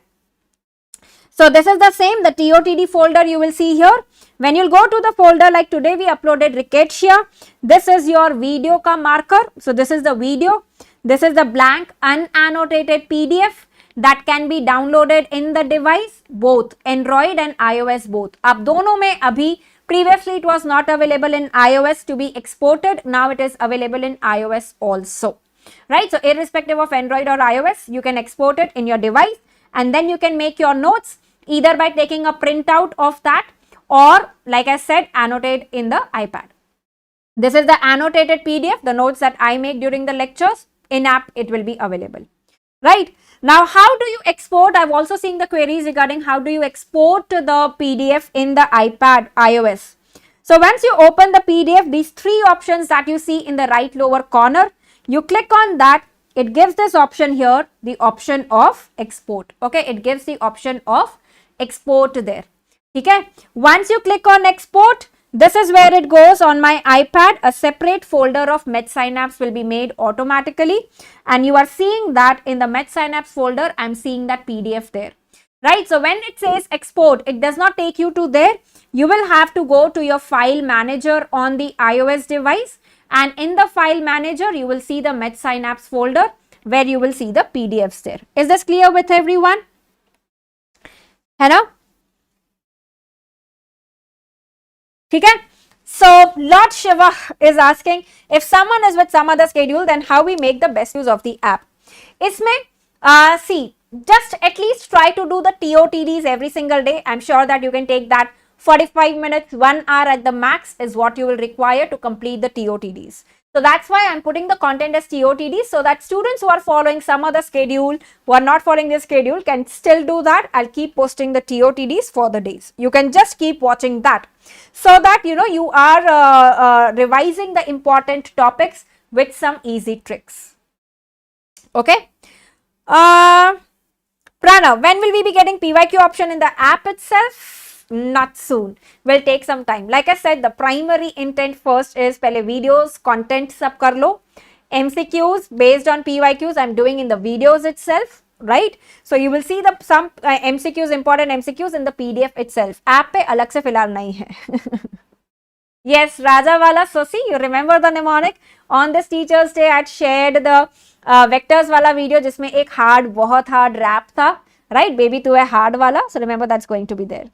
So this is the same, the TOTD folder you will see here. When you'll go to the folder, like today we uploaded rickettsia. This is your video ka marker. So this is the video. This is the blank unannotated PDF that can be downloaded in the device, both Android and iOS both. अब दोनों में अभी, previously it was not available in iOS to be exported. Now it is available in iOS also, right? So irrespective of Android or iOS, you can export it in your device. and then you can make your notes either by taking a printout of that or, like I said, annotate in the iPad. This is the annotated PDF, the notes that I make during the lectures. In app, it will be available. Right. Now, how do you export? I've also seen the queries regarding how do you export the PDF in the iPad iOS. So, once you open the PDF, these three options that you see in the right lower corner, you click on that. It gives this option here, the option of export. Okay, it gives the option of export there. Okay. Once you click on export, this is where it goes on my iPad. A separate folder of MedSynapse will be made automatically, and you are seeing that in the MedSynapse folder. I'm seeing that PDF there, right? So when it says export, it does not take you to there. You will have to go to your file manager on the iOS device, and in the file manager, you will see the MedSynapse folder where you will see the PDFs there. Is this clear with everyone? Hello? Okay. So Lord Shiva is asking, if someone is with some other schedule, then how we make the best use of the app? Isme, see, just at least try to do the TOTDs every single day. I'm sure that you can take that 45 minutes, 1 hour at the max is what you will require to complete the TOTDs. So that's why I'm putting the content as TOTDs, so that students who are following some other schedule, who are not following this schedule, can still do that. I'll keep posting the TOTDs for the days. You can just keep watching that, so that you are revising the important topics with some easy tricks. Okay. Pranav, when will we be getting PYQ option in the app itself? Not soon. Will take some time. Like I said, the primary intent first is pehle videos, content sab kar lo. MCQs based on PYQs I'm doing in the videos itself, right? So you will see the some MCQs, important MCQs in the PDF itself. App pe alag se filhal nahi hai. Yes, Raja wala Sosi, you remember the mnemonic? On this Teachers Day, I had shared the vectors wala video jisme ek hard, bahut hard rap tha, right? Baby tu hai hard wala. So remember, that's going to be there.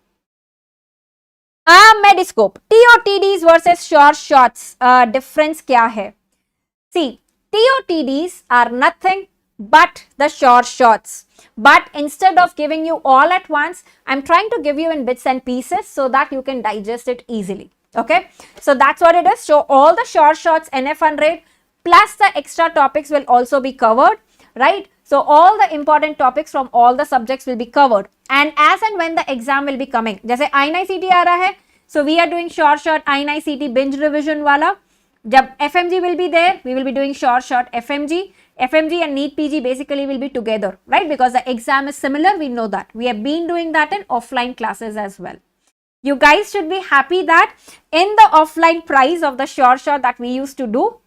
Mediscope, TOTDs versus short shots, difference kya hai? See, TOTDs are nothing but the short shots. But instead of giving you all at once, I'm trying to give you in bits and pieces so that you can digest it easily. Okay, so that's what it is. So all the short shots, NF100 plus the extra topics will also be covered, right? So all the important topics from all the subjects will be covered, and as and when the exam will be coming, jaise INICET aa raha hai, so we are doing short INICET binge revision wala. Jab FMG will be there, we will be doing short FMG and NEET PG basically will be together, right? Because the exam is similar, we know that. We have been doing that in offline classes as well. You guys should be happy that in the offline price of the short that we used to do,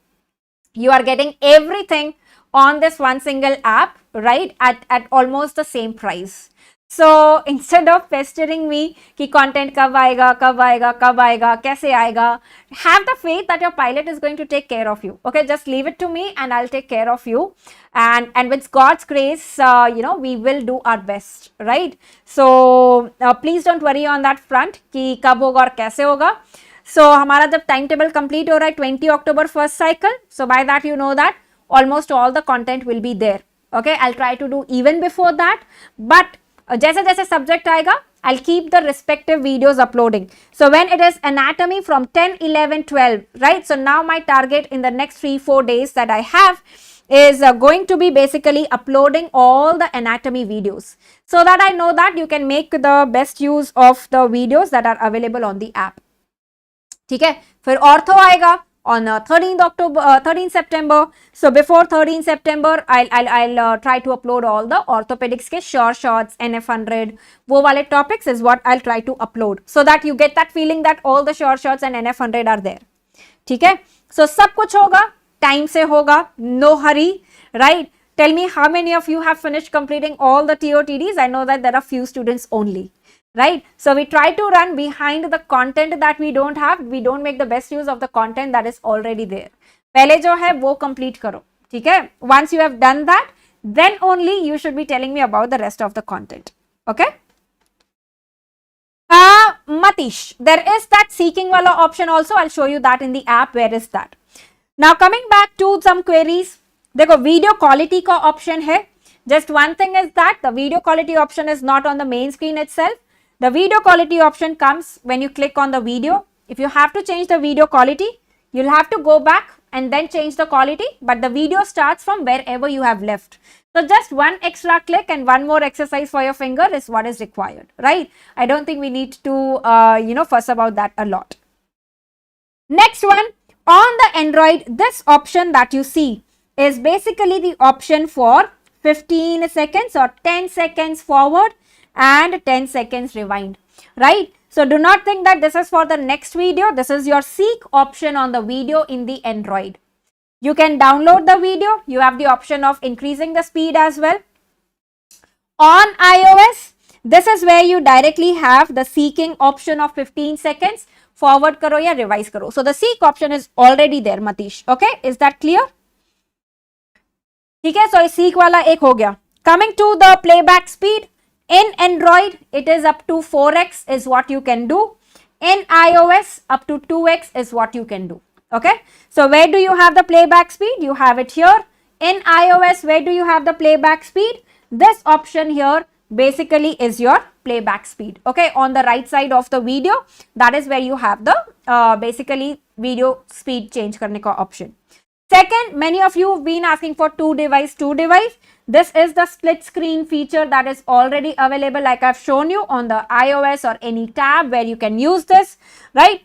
you are getting everything on this one single app, right? At almost the same price. So instead of pestering me कि content कब आएगा, कैसे आएगा, have the faith that your pilot is going to take care of you. Okay, just leave it to me and I'll take care of you. And with God's grace, we will do our best, right? So please don't worry on that front कि कब होगा और कैसे होगा. So हमारा जब timetable complete हो रहा है 20 October first cycle. So by that you know that almost all the content will be there. Okay, I'll try to do even before that, but जैसे जैसे subject आएगा, I'll keep the respective videos uploading. So when it is anatomy from 10, 11, 12, right? So now my target in the next 3-4 days that I have is going to be basically uploading all the anatomy videos, so that I know that you can make the best use of the videos that are available on the app. ठीक है, फिर ortho आएगा on 13th September. So before 13th September, I'll try to upload all the orthopedics के short shots, NF100, वो वाले topics is what I'll try to upload, so that you get that feeling that all the short shots and NF100 are there. ठीक है, so सब कुछ होगा, time से होगा, no hurry, right? Tell me how many of you have finished completing all the TOTDs. I know that there are few students only. Right? So we try to run behind the content that we don't have. We don't make the best use of the content that is already there. पहले जो है वो complete करो, ठीक है? Once you have done that, then only you should be telling me about the rest of the content. Okay? Matish, there is that seeking wala option also. I'll show you that in the app. Where is that? Now coming back to some queries. देखो video quality का option है. Just one thing is that the video quality option is not on the main screen itself. The video quality option comes when you click on the video. If you have to change the video quality, you'll have to go back and then change the quality, but the video starts from wherever you have left. So just one extra click and one more exercise for your finger is what is required, right? I don't think we need to, fuss about that a lot. Next one, on the Android, this option that you see is basically the option for 15 seconds or 10 seconds forward and 10 seconds rewind, right? So do not think that this is for the next video. This is your seek option on the video in the Android. You can download the video. You have the option of increasing the speed as well. On iOS, this is where you directly have the seeking option of 15 seconds. Forward karo ya revise karo. So the seek option is already there, Matish. Okay, is that clear? Okay, so seek wala ek ho gaya. Coming to the playback speed, in Android, it is up to 4x is what you can do. In iOS, up to 2x is what you can do. Okay, so where do you have the playback speed? You have it here. In iOS, where do you have the playback speed? This option here basically is your playback speed. Okay, on the right side of the video, that is where you have the basically video speed change karne ka option. Second, many of you have been asking for two device. This is the split screen feature that is already available, like I've shown you on the iOS or any tab where you can use this, right?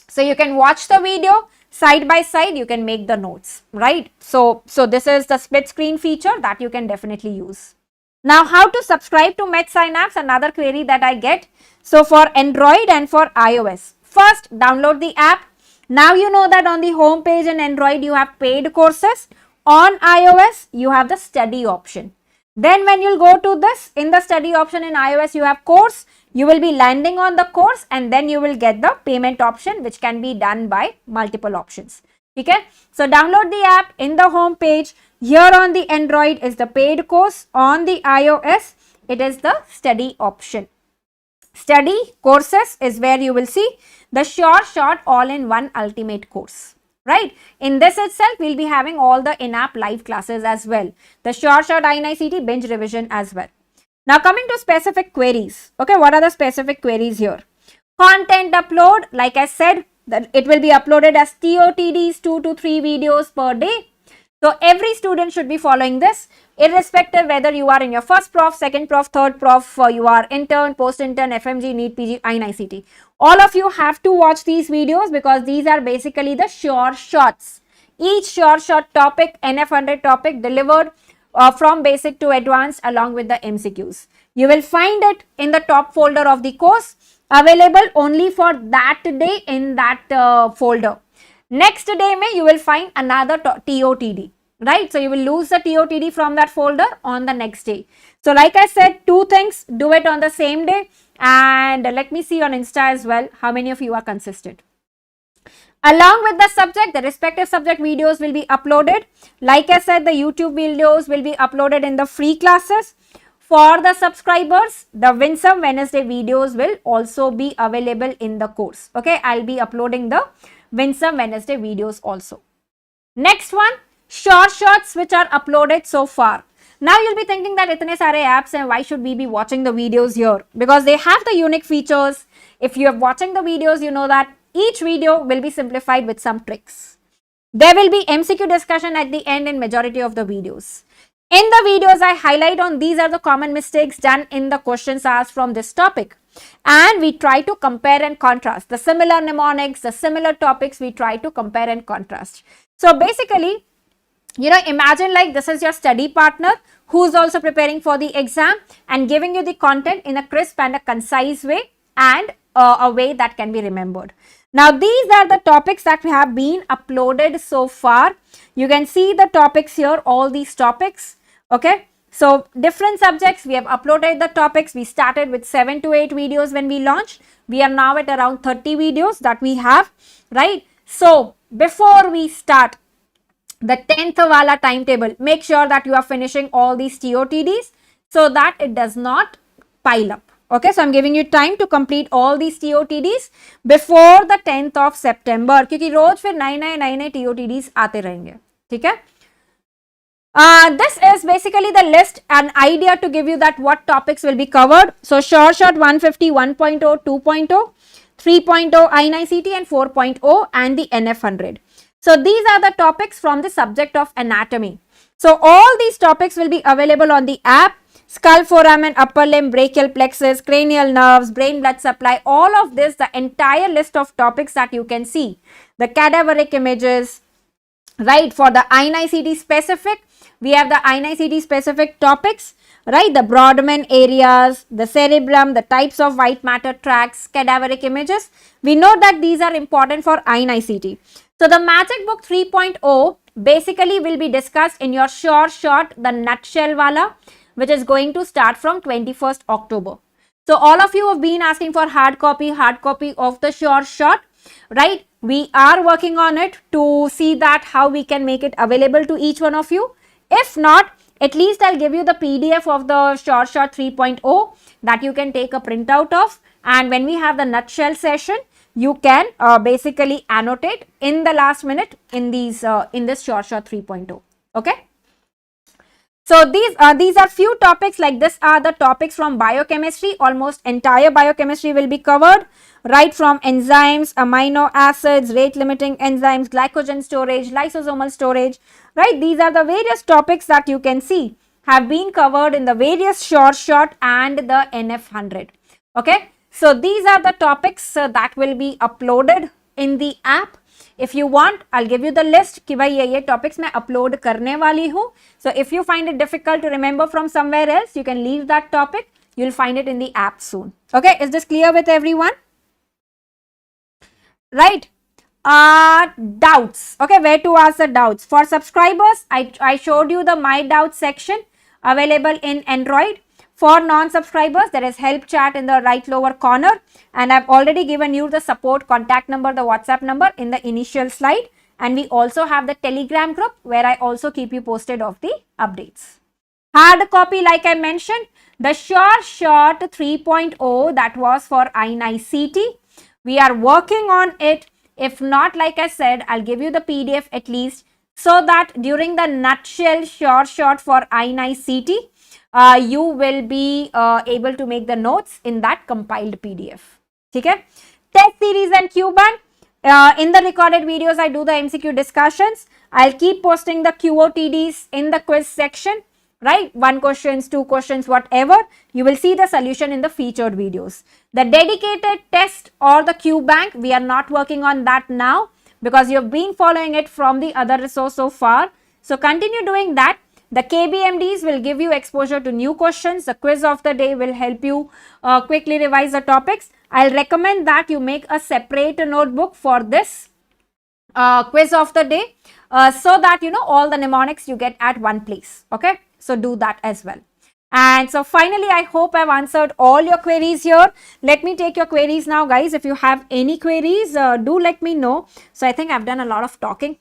So you can watch the video side by side, you can make the notes, right? So this is the split screen feature that you can definitely use. Now, how to subscribe to MedSynapse, another query that I get. So for Android and for iOS, first download the app. Now you know that on the home page in Android, you have paid courses. On iOS, you have the study option. Then when you'll go to this, in the study option in iOS, you have course. You will be landing on the course and then you will get the payment option, which can be done by multiple options. Okay, so download the app in the home page. Here on the Android is the paid course. On the iOS, it is the study option. Study courses is where you will see the short all-in-one ultimate course. Right? In this itself, we'll be having all the in-app live classes as well. The short INICET binge revision as well. Now coming to specific queries. Okay, what are the specific queries here? Content upload, like I said, that it will be uploaded as TOTDs, 2 to 3 videos per day. So every student should be following this, irrespective whether you are in your first prof, second prof, third prof, you are intern, post-intern, FMGE, NEET PG, INICET. All of you have to watch these videos because these are basically the sure shots. Each sure shot topic, NF100 topic delivered from basic to advanced along with the MCQs. You will find it in the top folder of the course, available only for that day in that folder. Next day, you will find another TOTD, right? So you will lose the TOTD from that folder on the next day. So like I said, two things, do it on the same day. And let me see on Insta as well, how many of you are consistent. Along with the subject, the respective subject videos will be uploaded. Like I said, the YouTube videos will be uploaded in the free classes. For the subscribers, the Winsome Wednesday videos will also be available in the course. Okay, I'll be uploading the Winsome Wednesday videos also. Next one, short shots which are uploaded so far. Now you'll be thinking that itne sare apps and why should we be watching the videos here? Because they have the unique features. If you are watching the videos, you know that each video will be simplified with some tricks. There will be MCQ discussion at the end in majority of the videos. In the videos, I highlight on these are the common mistakes done in the questions asked from this topic. And we try to compare and contrast the similar mnemonics, the similar topics, we try to compare and contrast. So basically, imagine like this is your study partner who's also preparing for the exam and giving you the content in a crisp and a concise way and a way that can be remembered. Now, these are the topics that have been uploaded so far. You can see the topics here, all these topics. Okay. So, different subjects, we have uploaded the topics. We started with 7 to 8 videos when we launched. We are now at around 30 videos that we have, right? So, before we start the 10th wala timetable, make sure that you are finishing all these TOTDs so that it does not pile up. Okay, so I'm giving you time to complete all these TOTDs before the 10th of September. क्योंकि रोज फिर नए TOTDs आते रहेंगे, ठीक है? This is basically the list, an idea to give you that what topics will be covered. So short 150, 1.0, 2.0, 3.0 INICET and 4.0 and the NF100. So these are the topics from the subject of anatomy. So all these topics will be available on the app. Skull, foramen, upper limb, brachial plexus, cranial nerves, brain blood supply, all of this, the entire list of topics that you can see. The cadaveric images, right? For the INICET specific, we have the INICET specific topics, right? The Brodmann areas, the cerebrum, the types of white matter tracts, cadaveric images. We know that these are important for INICET. So the Magic Book 3.0 basically will be discussed in your short, the nutshell wala, which is going to start from 21st October. So all of you have been asking for hard copy of the short, right? We are working on it to see that how we can make it available to each one of you. If not, at least I'll give you the PDF of the short 3.0 that you can take a printout of, and when we have the nutshell session, you can basically annotate in the last minute in these in this short 3.0. Okay. So these are few topics, like this are the topics from biochemistry. Almost entire biochemistry will be covered, right from enzymes, amino acids, rate limiting enzymes, glycogen storage, lysosomal storage, right? These are the various topics that you can see have been covered in the various short and the NF100. Okay. So these are the topics that will be uploaded in the app. If you want, I'll give you the list कि भाई ये topics मैं upload करने वाली हूँ. So if you find it difficult to remember from somewhere else, you can leave that topic. You'll find it in the app soon. Okay, is this clear with everyone? Right. Doubts. Okay, where to ask the doubts? For subscribers, I showed you the My Doubts section available in Android. For non-subscribers, there is help chat in the right lower corner, and I've already given you the support contact number, the WhatsApp number in the initial slide, and we also have the Telegram group where I also keep you posted of the updates. Hard copy, like I mentioned, the short 3.0 that was for INICET. We are working on it. If not, like I said, I'll give you the PDF at least, so that during the nutshell short for INICET, you will be able to make the notes in that compiled PDF. Okay? Test series and Q-Bank. In the recorded videos, I do the MCQ discussions. I'll keep posting the QOTDs in the quiz section, right? 1 questions, 2 questions, whatever. You will see the solution in the featured videos. The dedicated test or the Q-Bank, we are not working on that now because you've been following it from the other resource so far. So continue doing that. The KBMDs will give you exposure to new questions. The quiz of the day will help you quickly revise the topics. I'll recommend that you make a separate notebook for this quiz of the day so that you know all the mnemonics you get at one place. Okay, so do that as well. And so finally, I hope I've answered all your queries here. Let me take your queries now, guys. If you have any queries, do let me know. So I think I've done a lot of talking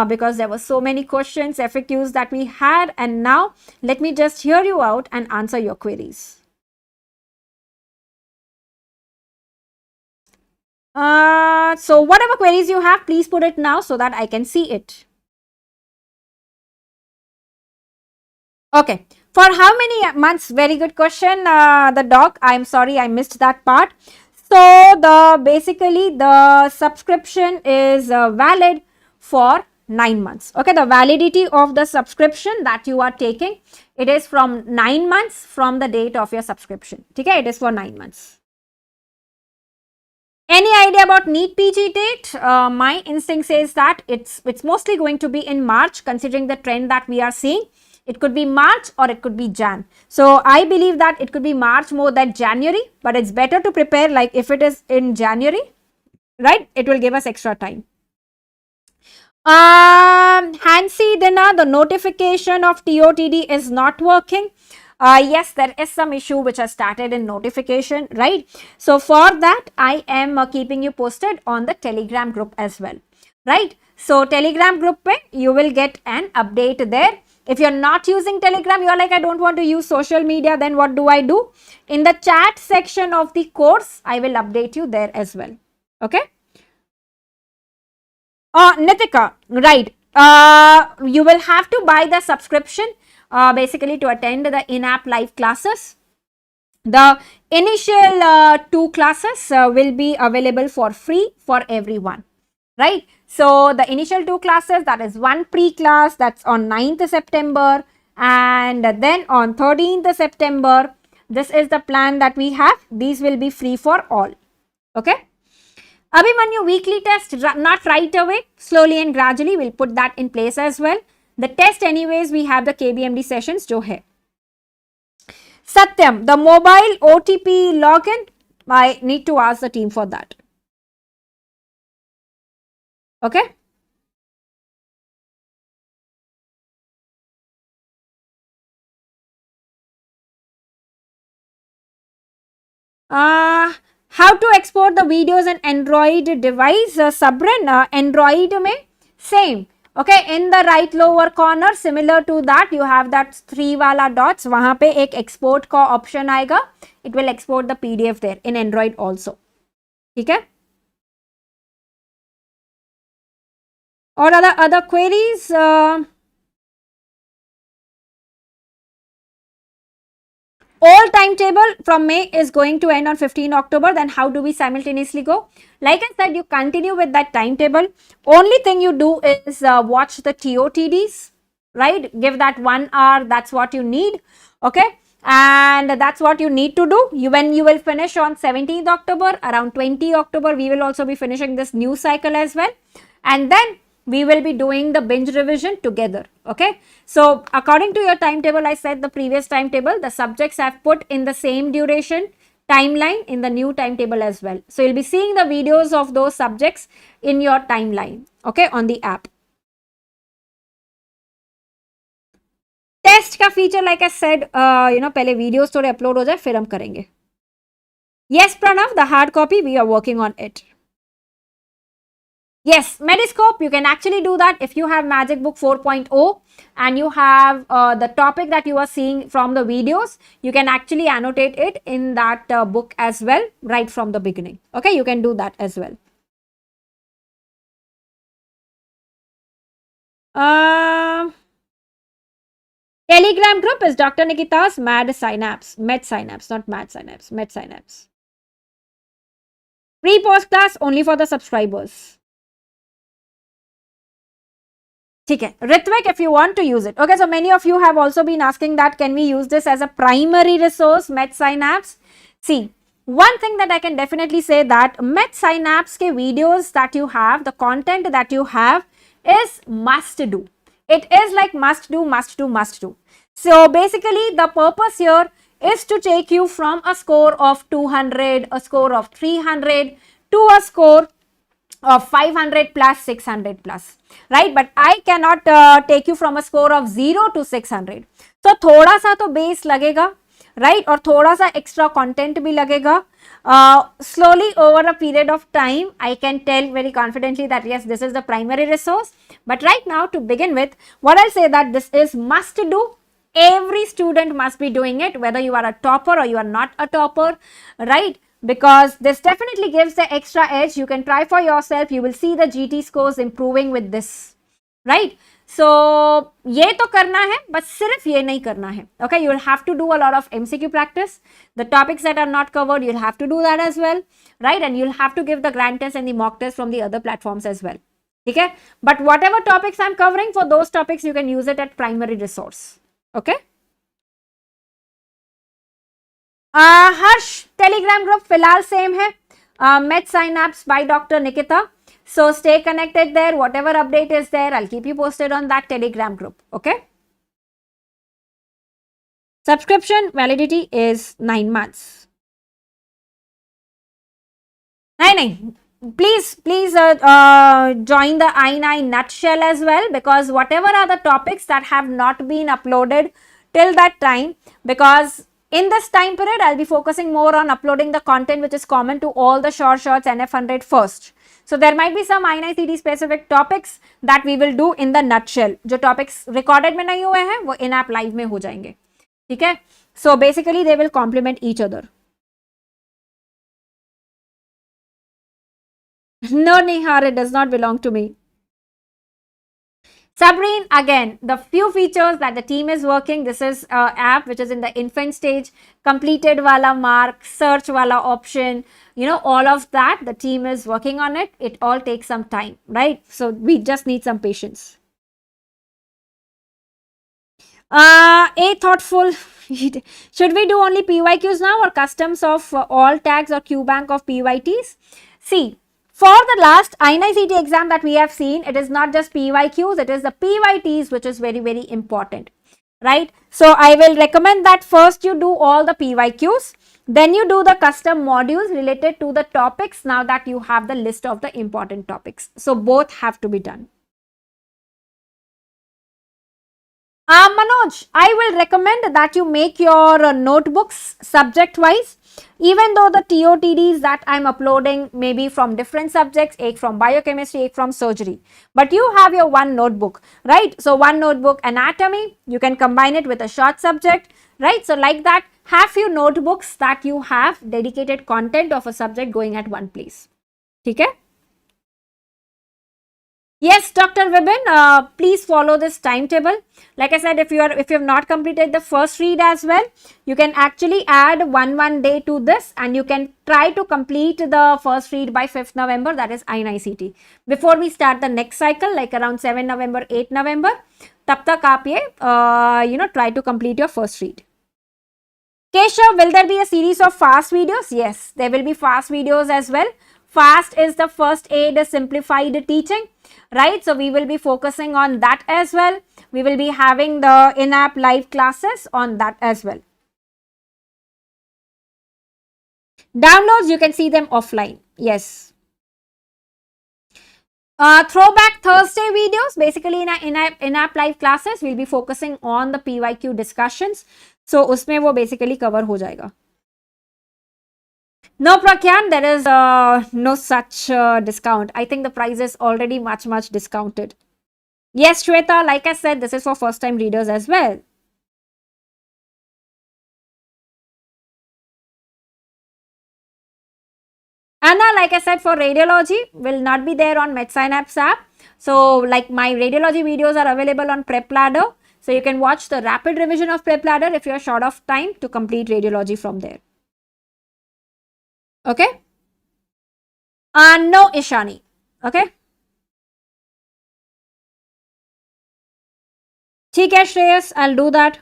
because there were so many questions, FAQs that we had. And now let me just hear you out and answer your queries. So whatever queries you have, please put it now so that I can see it. Okay. For how many months? Very good question, the doc. I'm sorry, I missed that part. So basically the subscription is valid for 9 months. Okay, the validity of the subscription that you are taking, it is from 9 months from the date of your subscription. Okay, it is for 9 months. Any idea about NEET PG date? My instinct says that it's mostly going to be in March, considering the trend that we are seeing. It could be March or it could be Jan. So I believe that it could be March more than January, but it's better to prepare like if it is in January, right? It will give us extra time. Hansi Dina, the notification of TOTD is not working. Yes, there is some issue which has started in notification, right? So for that, I am keeping you posted on the Telegram group as well, right? So Telegram group, you will get an update there. If you're not using Telegram, you're like, I don't want to use social media, then what do I do? In the chat section of the course, I will update you there as well. Okay? Nitika, right. You will have to buy the subscription basically to attend the in-app live classes. The initial 2 classes will be available for free for everyone, right? So the initial 2 classes, that is one pre-class, that's on 9th September, and then on 13th September, this is the plan that we have. These will be free for all. Okay. Abhimanyu weekly test, not right away, slowly and gradually we'll put that in place as well. The test anyways, we have the KBMD sessions jo hai. Satyam, the mobile OTP login, I need to ask the team for that. Okay. How to export the videos in Android device? Sabrin, Android mein same. Okay, in the right lower corner, similar to that, you have that 3 wala dots. वहाँ पे एक export का option आएगा. It will export the PDF there in Android also. ठीक है? और other queries? All timetable from May is going to end on 15 October. Then how do we simultaneously go? Like I said, you continue with that timetable. Only thing you do is watch the TOTDs, right? Give that 1 hour. That's what you need. Okay. And that's what you need to do. When you will finish on 17th October, around 20 October, we will also be finishing this new cycle as well. And then we will be doing the binge revision together. Okay. So according to your timetable, I said the previous timetable, the subjects I've put in the same duration timeline in the new timetable as well. So you'll be seeing the videos of those subjects in your timeline. Okay. On the app. Test का feature like I said पहले videos थोड़े upload हो जाए फिर हम करेंगे. Yes, Pranav, the hard copy, we are working on it. Yes, Metascope, you can actually do that if you have Magic Book 4.0 and you have the topic that you are seeing from the videos, you can actually annotate it in that book as well, right from the beginning. Okay, you can do that as well. Telegram group is Dr. Nikita's MedSynapse, not MedSynapse, MedSynapse. Pre-post class only for the subscribers. Okay, Ritvik, if you want to use it. Okay, so many of you have also been asking that, can we use this as a primary resource, MedSynapse? See, one thing that I can definitely say that MedSynapse ke videos that you have, the content that you have is must do. It is like must do, must do, must do. So basically the purpose here is to take you from a score of 200, a score of 300 to a score of 500 plus, 600 plus, right? But I cannot take you from a score of 0 to 600. So थोड़ा सा तो base लगेगा, right? और थोड़ा सा extra content भी लगेगा. Slowly over a period of time, I can tell very confidently that yes, this is the primary resource. But right now, to begin with, what I'll say that this is must do. Every student must be doing it, whether you are a topper or you are not a topper, right? Because this definitely gives the extra edge. You can try for yourself. You will see the GT scores improving with this, right? So, ये तो करना है, but सिर्फ ये नहीं करना है. Okay, you will have to do a lot of MCQ practice. The topics that are not covered, you'll have to do that as well, right? And you'll have to give the grand test and the mock test from the other platforms as well. Okay, but whatever topics I'm covering, for those topics, you can use it at primary resource. Okay. Harsh, Telegram group फिलहाल same है. MedSynapse by Dr. Nikita. So stay connected there. Whatever update is there, I'll keep you posted on that Telegram group. Okay. Subscription validity is 9 months. नहीं. Please join the I9 nutshell as well, because whatever are the topics that have not been uploaded till that time, because in this time period, I'll be focusing more on uploading the content which is common to all the short shots and F100 first. So there might be some INICET specific topics that we will do in the nutshell. जो topics recorded में नहीं हुए हैं, वो in-app live में हो जाएंगे. ठीक है? So basically they will complement each other. No, Nihar, it does not belong to me. Sabrine, again, the few features that the team is working, this is app which is in the infant stage, completed wala mark, search wala option, all of that, the team is working on it. It all takes some time, right? So we just need some patience. A thoughtful, should we do only PYQs now or customs of all tags or QBank of PYTs? See, for the last INICET exam that we have seen, it is not just PYQs, it is the PYTs which is very, very important, right? So I will recommend that first you do all the PYQs, then you do the custom modules related to the topics now that you have the list of the important topics. So both have to be done. Manoj, I will recommend that you make your notebooks subject wise. Even though the TOTDs that I'm uploading may be from different subjects, एक from biochemistry, एक from surgery, but you have your one notebook, right? So one notebook anatomy, you can combine it with a short subject, right? So like that, have few notebooks that you have dedicated content of a subject going at one place. Okay? Yes, Dr. Vibin, please follow this timetable. Like I said, if you have not completed the first read as well, you can actually add one day to this and you can try to complete the first read by 5th November, that is INICET. Before we start the next cycle, like around 7 November, 8 November, tab tak aap ye, try to complete your first read. Keshav, will there be a series of fast videos? Yes, there will be fast videos as well. Fast is the first aid simplified teaching, right? So we will be focusing on that as well. We will be having the in-app live classes on that as well. Downloads, you can see them offline. Yes. Throwback Thursday videos, basically in-app live classes, we'll be focusing on the PYQ discussions. So usme wo basically cover ho jayega. No, Prakyan, there is no such discount. I think the price is already much discounted. Yes, Shweta, like I said, this is for first time readers as well. Anna, like I said, for radiology, will not be there on MedSynapse app. So, like my radiology videos are available on Prep Ladder. So, you can watch the rapid revision of Prep Ladder if you're short of time to complete radiology from there. Okay? No, Ishani. Okay? ठीक है Shreyas, I'll do that.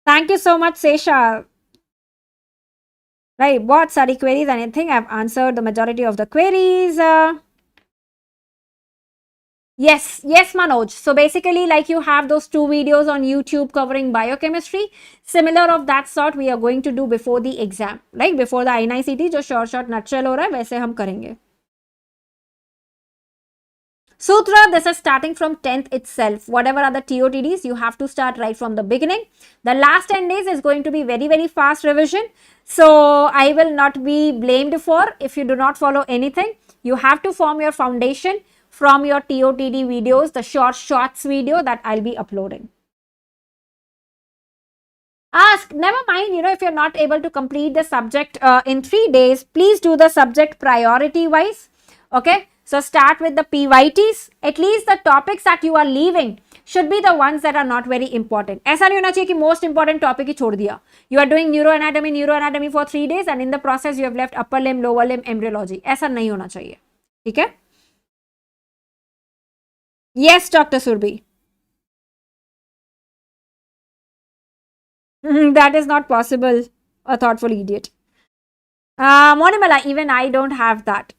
Thank you so much, Sesha. Right, what study queries? Anything? I've answered the majority of the queries. Yes, Manoj. So basically, like you have those 2 videos on YouTube covering biochemistry, similar of that sort we are going to do before the exam, like before the INICET, जो short nutshell हो रहा है वैसे हम करेंगे. Sutra, this is starting from 10th itself. Whatever are the TOTDs, you have to start right from the beginning. The last 10 days is going to be very fast revision. So I will not be blamed for if you do not follow anything. You have to form your foundation from your TOTD videos, the shorts video that I'll be uploading. Ask, never mind, if you're not able to complete the subject in 3 days, please do the subject priority wise. Okay. So start with the PYTs. At least the topics that you are leaving should be the ones that are not very important. ऐसा नहीं होना चाहिए कि most important topic ही छोड़ दिया. You are doing neuroanatomy for 3 days and in the process you have left upper limb, lower limb, embryology. ऐसा नहीं होना चाहिए. ठीक है? Yes, Dr. Surbi. That is not possible. A thoughtful idiot. Monimala, even I don't have that.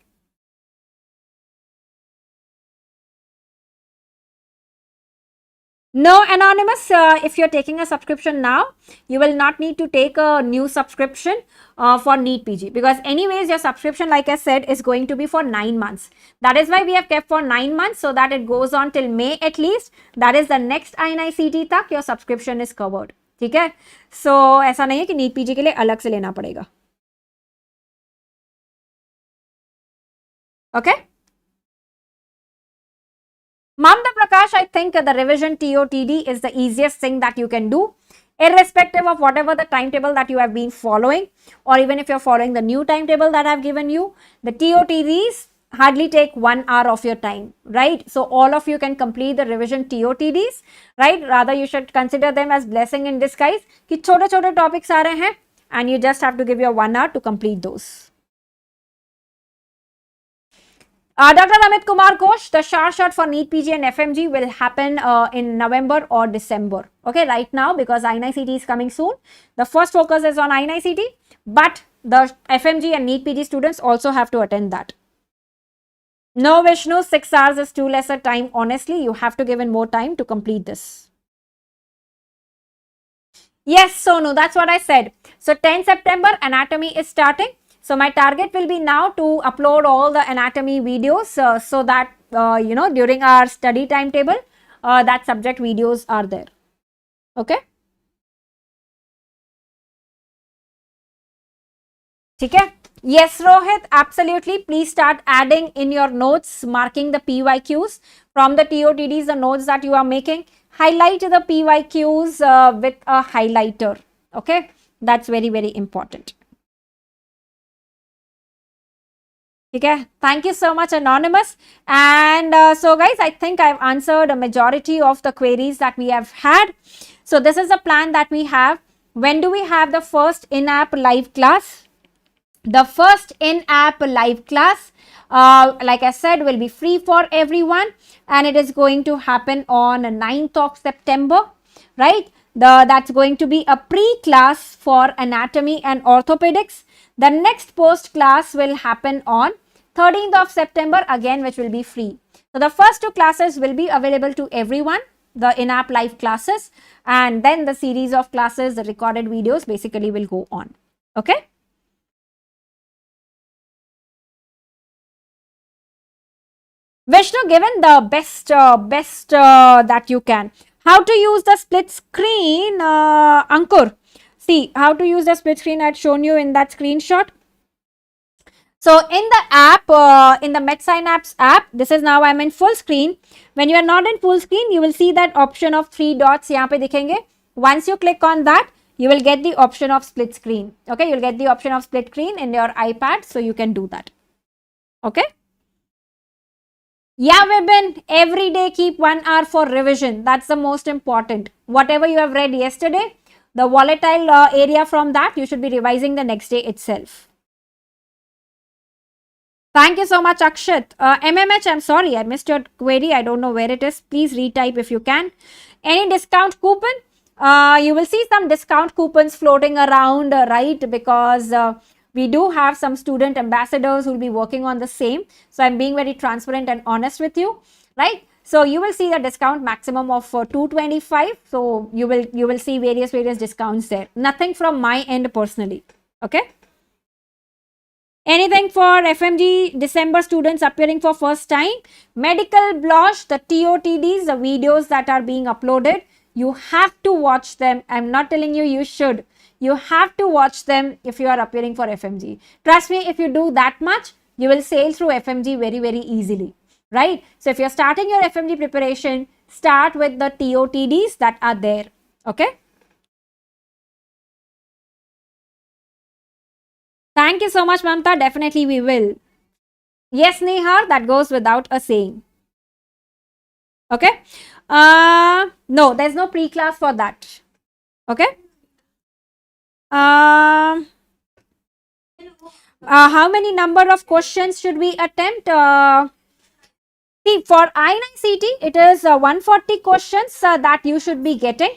No, Anonymous, if you're taking a subscription now, you will not need to take a new subscription for NEET PG because anyways, your subscription, like I said, is going to be for 9 months. That is why we have kept for 9 months so that it goes on till May at least. That is the next INICET tak your subscription is covered. ठीक है? So, ऐसा नहीं है कि NEET PG के लिए अलग से लेना पड़ेगा. Okay? Mamta Prakash, I think the revision TOTD is the easiest thing that you can do, irrespective of whatever the timetable that you have been following, or even if you're following the new timetable that I've given you. The TOTDs, hardly take 1 hour of your time, right? So all of you can complete the revision TOTDs, right? Rather you should consider them as blessing in disguise कि छोटे छोटे topics आ रहे हैं and you just have to give your 1 hour to complete those. Dr. Amit Kumar Ghosh, the SHAR shot for NEET PG and FMG will happen in November or December. Okay, right now because INICET is coming soon. The first focus is on INICET, but the FMG and NEET PG students also have to attend that. No, Vishnu, 6 hours is too less a time. Honestly, you have to give in more time to complete this. Yes, Sonu, that's what I said. So 10 September, anatomy is starting. So my target will be now to upload all the anatomy videos so that, during our study timetable, that subject videos are there. Okay. Okay. Yes, Rohit, absolutely. Please start adding in your notes, marking the PYQs from the TOTDs, the notes that you are making. Highlight the PYQs with a highlighter. Okay. That's very, very important. Okay, thank you so much, Anonymous. And so guys, I think I've answered a majority of the queries that we have had. So this is the plan that we have. When do we have the first in-app live class? The first in-app live class, like I said, will be free for everyone, and it is going to happen on 9th of September, right? That's going to be a pre-class for anatomy and orthopedics. The next post class will happen on 13th of September again, which will be free. So the first 2 classes will be available to everyone, the in-app live classes, and then the series of classes, the recorded videos basically will go on. Okay. Vishnu, given the best that you can. How to use the split screen, Ankur? See, how to use the split screen I had shown you in that screenshot. So in the app, in the MedSynapse app, this is now I'm in full screen. When you are not in full screen, you will see that option of 3 dots यहाँ पे दिखेंगे. Once you click on that, you will get the option of split screen. Okay, you'll get the option of split screen in your iPad, so you can do that. Okay. Yeah, Vibin, every day keep 1 hour for revision. That's the most important. Whatever you have read yesterday, the volatile area from that, you should be revising the next day itself. Thank you so much, Akshat. MMH, I'm sorry, I missed your query. I don't know where it is. Please retype if you can. Any discount coupon? You will see some discount coupons floating around, right? Because we do have some student ambassadors who will be working on the same. So I'm being very transparent and honest with you, right? So you will see the discount maximum of 225. So you will see various discounts there. Nothing from my end personally. Okay. Anything for FMG December students appearing for first time? Medical Blush, the TOTDs, the videos that are being uploaded, you have to watch them. I'm not telling you you should. You have to watch them if you are appearing for FMG. Trust me, if you do that much, you will sail through FMG very, very easily, right? So if you're starting your FMG preparation, start with the TOTDs that are there, okay? Thank you so much, Mamta. Definitely we will. Yes, Nihar, that goes without a saying. Okay. No, there's no pre-class for that. Okay. How many number of questions should we attempt? See, for INICET, it is 140 questions that you should be getting.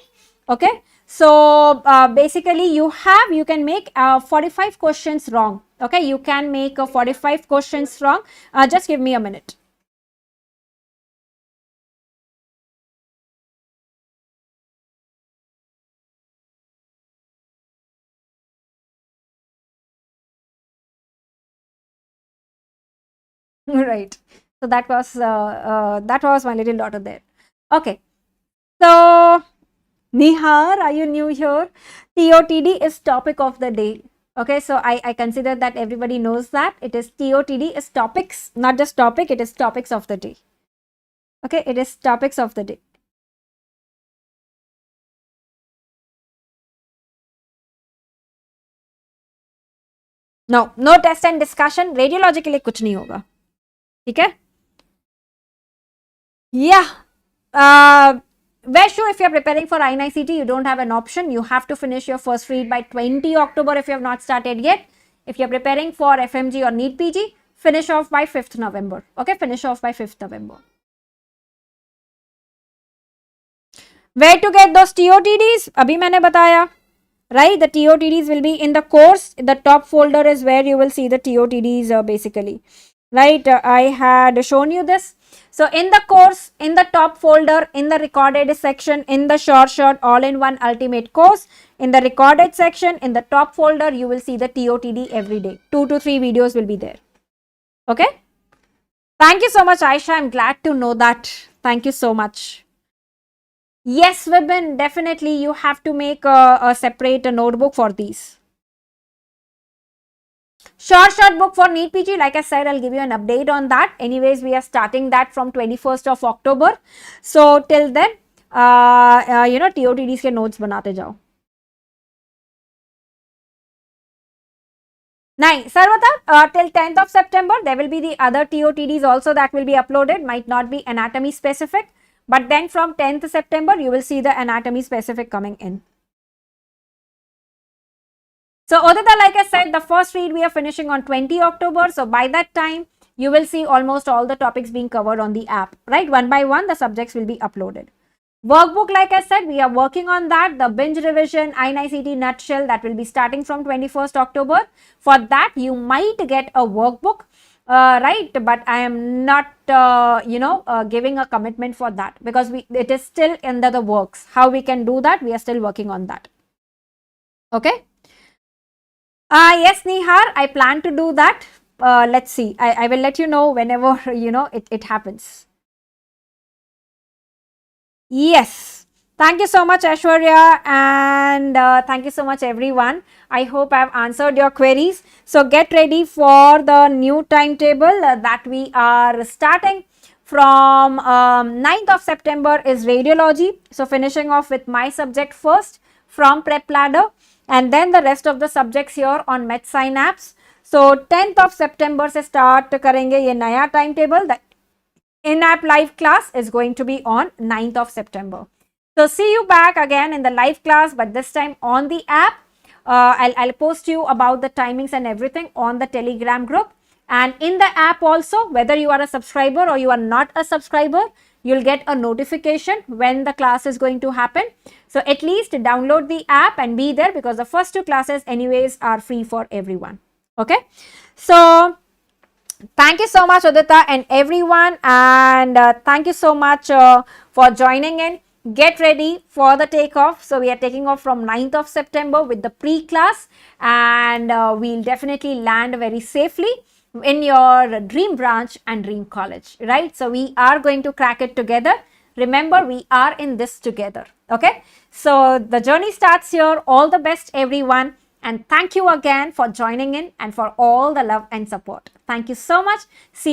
Okay. So basically you can make 45 questions wrong. Okay. You can make 45 questions wrong. Just give me a minute. Right. So that was my little daughter there. Okay. So Nihar, are you new here? TOTD is topic of the day. Okay, so I consider that everybody knows that it is TOTD is topics, not just topic, it is topics of the day. Okay, it is topics of the day. No test and discussion. Radiology के लिए कुछ नहीं होगा. ठीक है? Yeah. Where if you're preparing for INICET, you don't have an option. You have to finish your first read by 20 October if you have not started yet. If you're preparing for FMG or NEET PG, finish off by 5th November. Okay, finish off by 5th November. Where to get those TOTDs? Abhi maine bataya. Right, the TOTDs will be in the course. The top folder is where you will see the TOTDs basically. Right, I had shown you this. So in the course, in the top folder, in the recorded section, in the short all-in-one ultimate course, in the recorded section, in the top folder, you will see the TOTD every day. 2 to 3 videos will be there. Okay. Thank you so much, Aisha. I'm glad to know that. Thank you so much. Yes, Vibin, definitely you have to make a separate notebook for these. Short book for NEET PG, like I said, I'll give you an update on that. Anyways, we are starting that from 21st of October. So, till then, TOTDs के notes बनाते जाओ. Nice. Sarvata, till 10th of September, there will be the other TOTDs also that will be uploaded. Might not be anatomy specific, but then from 10th September, you will see the anatomy specific coming in. So, Odita, like I said, the first read we are finishing on 20 October. So, by that time, you will see almost all the topics being covered on the app, right? One by one, the subjects will be uploaded. Workbook, like I said, we are working on that. The binge revision, INICET nutshell, that will be starting from 21st October. For that, you might get a workbook, right? But I am not, giving a commitment for that because it is still under the works. How we can do that, we are still working on that. Okay. Yes, Nihar, I plan to do that. Let's see. I will let you know whenever, it happens. Yes. Thank you so much, Aishwarya, and thank you so much, everyone. I hope I have answered your queries. So, get ready for the new timetable that we are starting from 9th of September is radiology. So, finishing off with my subject first from Prep Ladder, and then the rest of the subjects here on MedSynapse. So, 10th of September se start karenge ye naya timetable. The in-app live class is going to be on 9th of September. So, see you back again in the live class, but this time on the app. I'll post you about the timings and everything on the Telegram group. And in the app also, whether you are a subscriber or you are not a subscriber, you'll get a notification when the class is going to happen. So, at least download the app and be there because the first 2 classes anyways are free for everyone. Okay. So, thank you so much, Udita and everyone, and thank you so much for joining in. Get ready for the takeoff. So, we are taking off from 9th of September with the pre-class, and we'll definitely land very safely in your dream branch and dream college, right? So, we are going to crack it together. Remember, we are in this together, okay? So, the journey starts here. All the best, everyone. And thank you again for joining in and for all the love and support. Thank you so much. See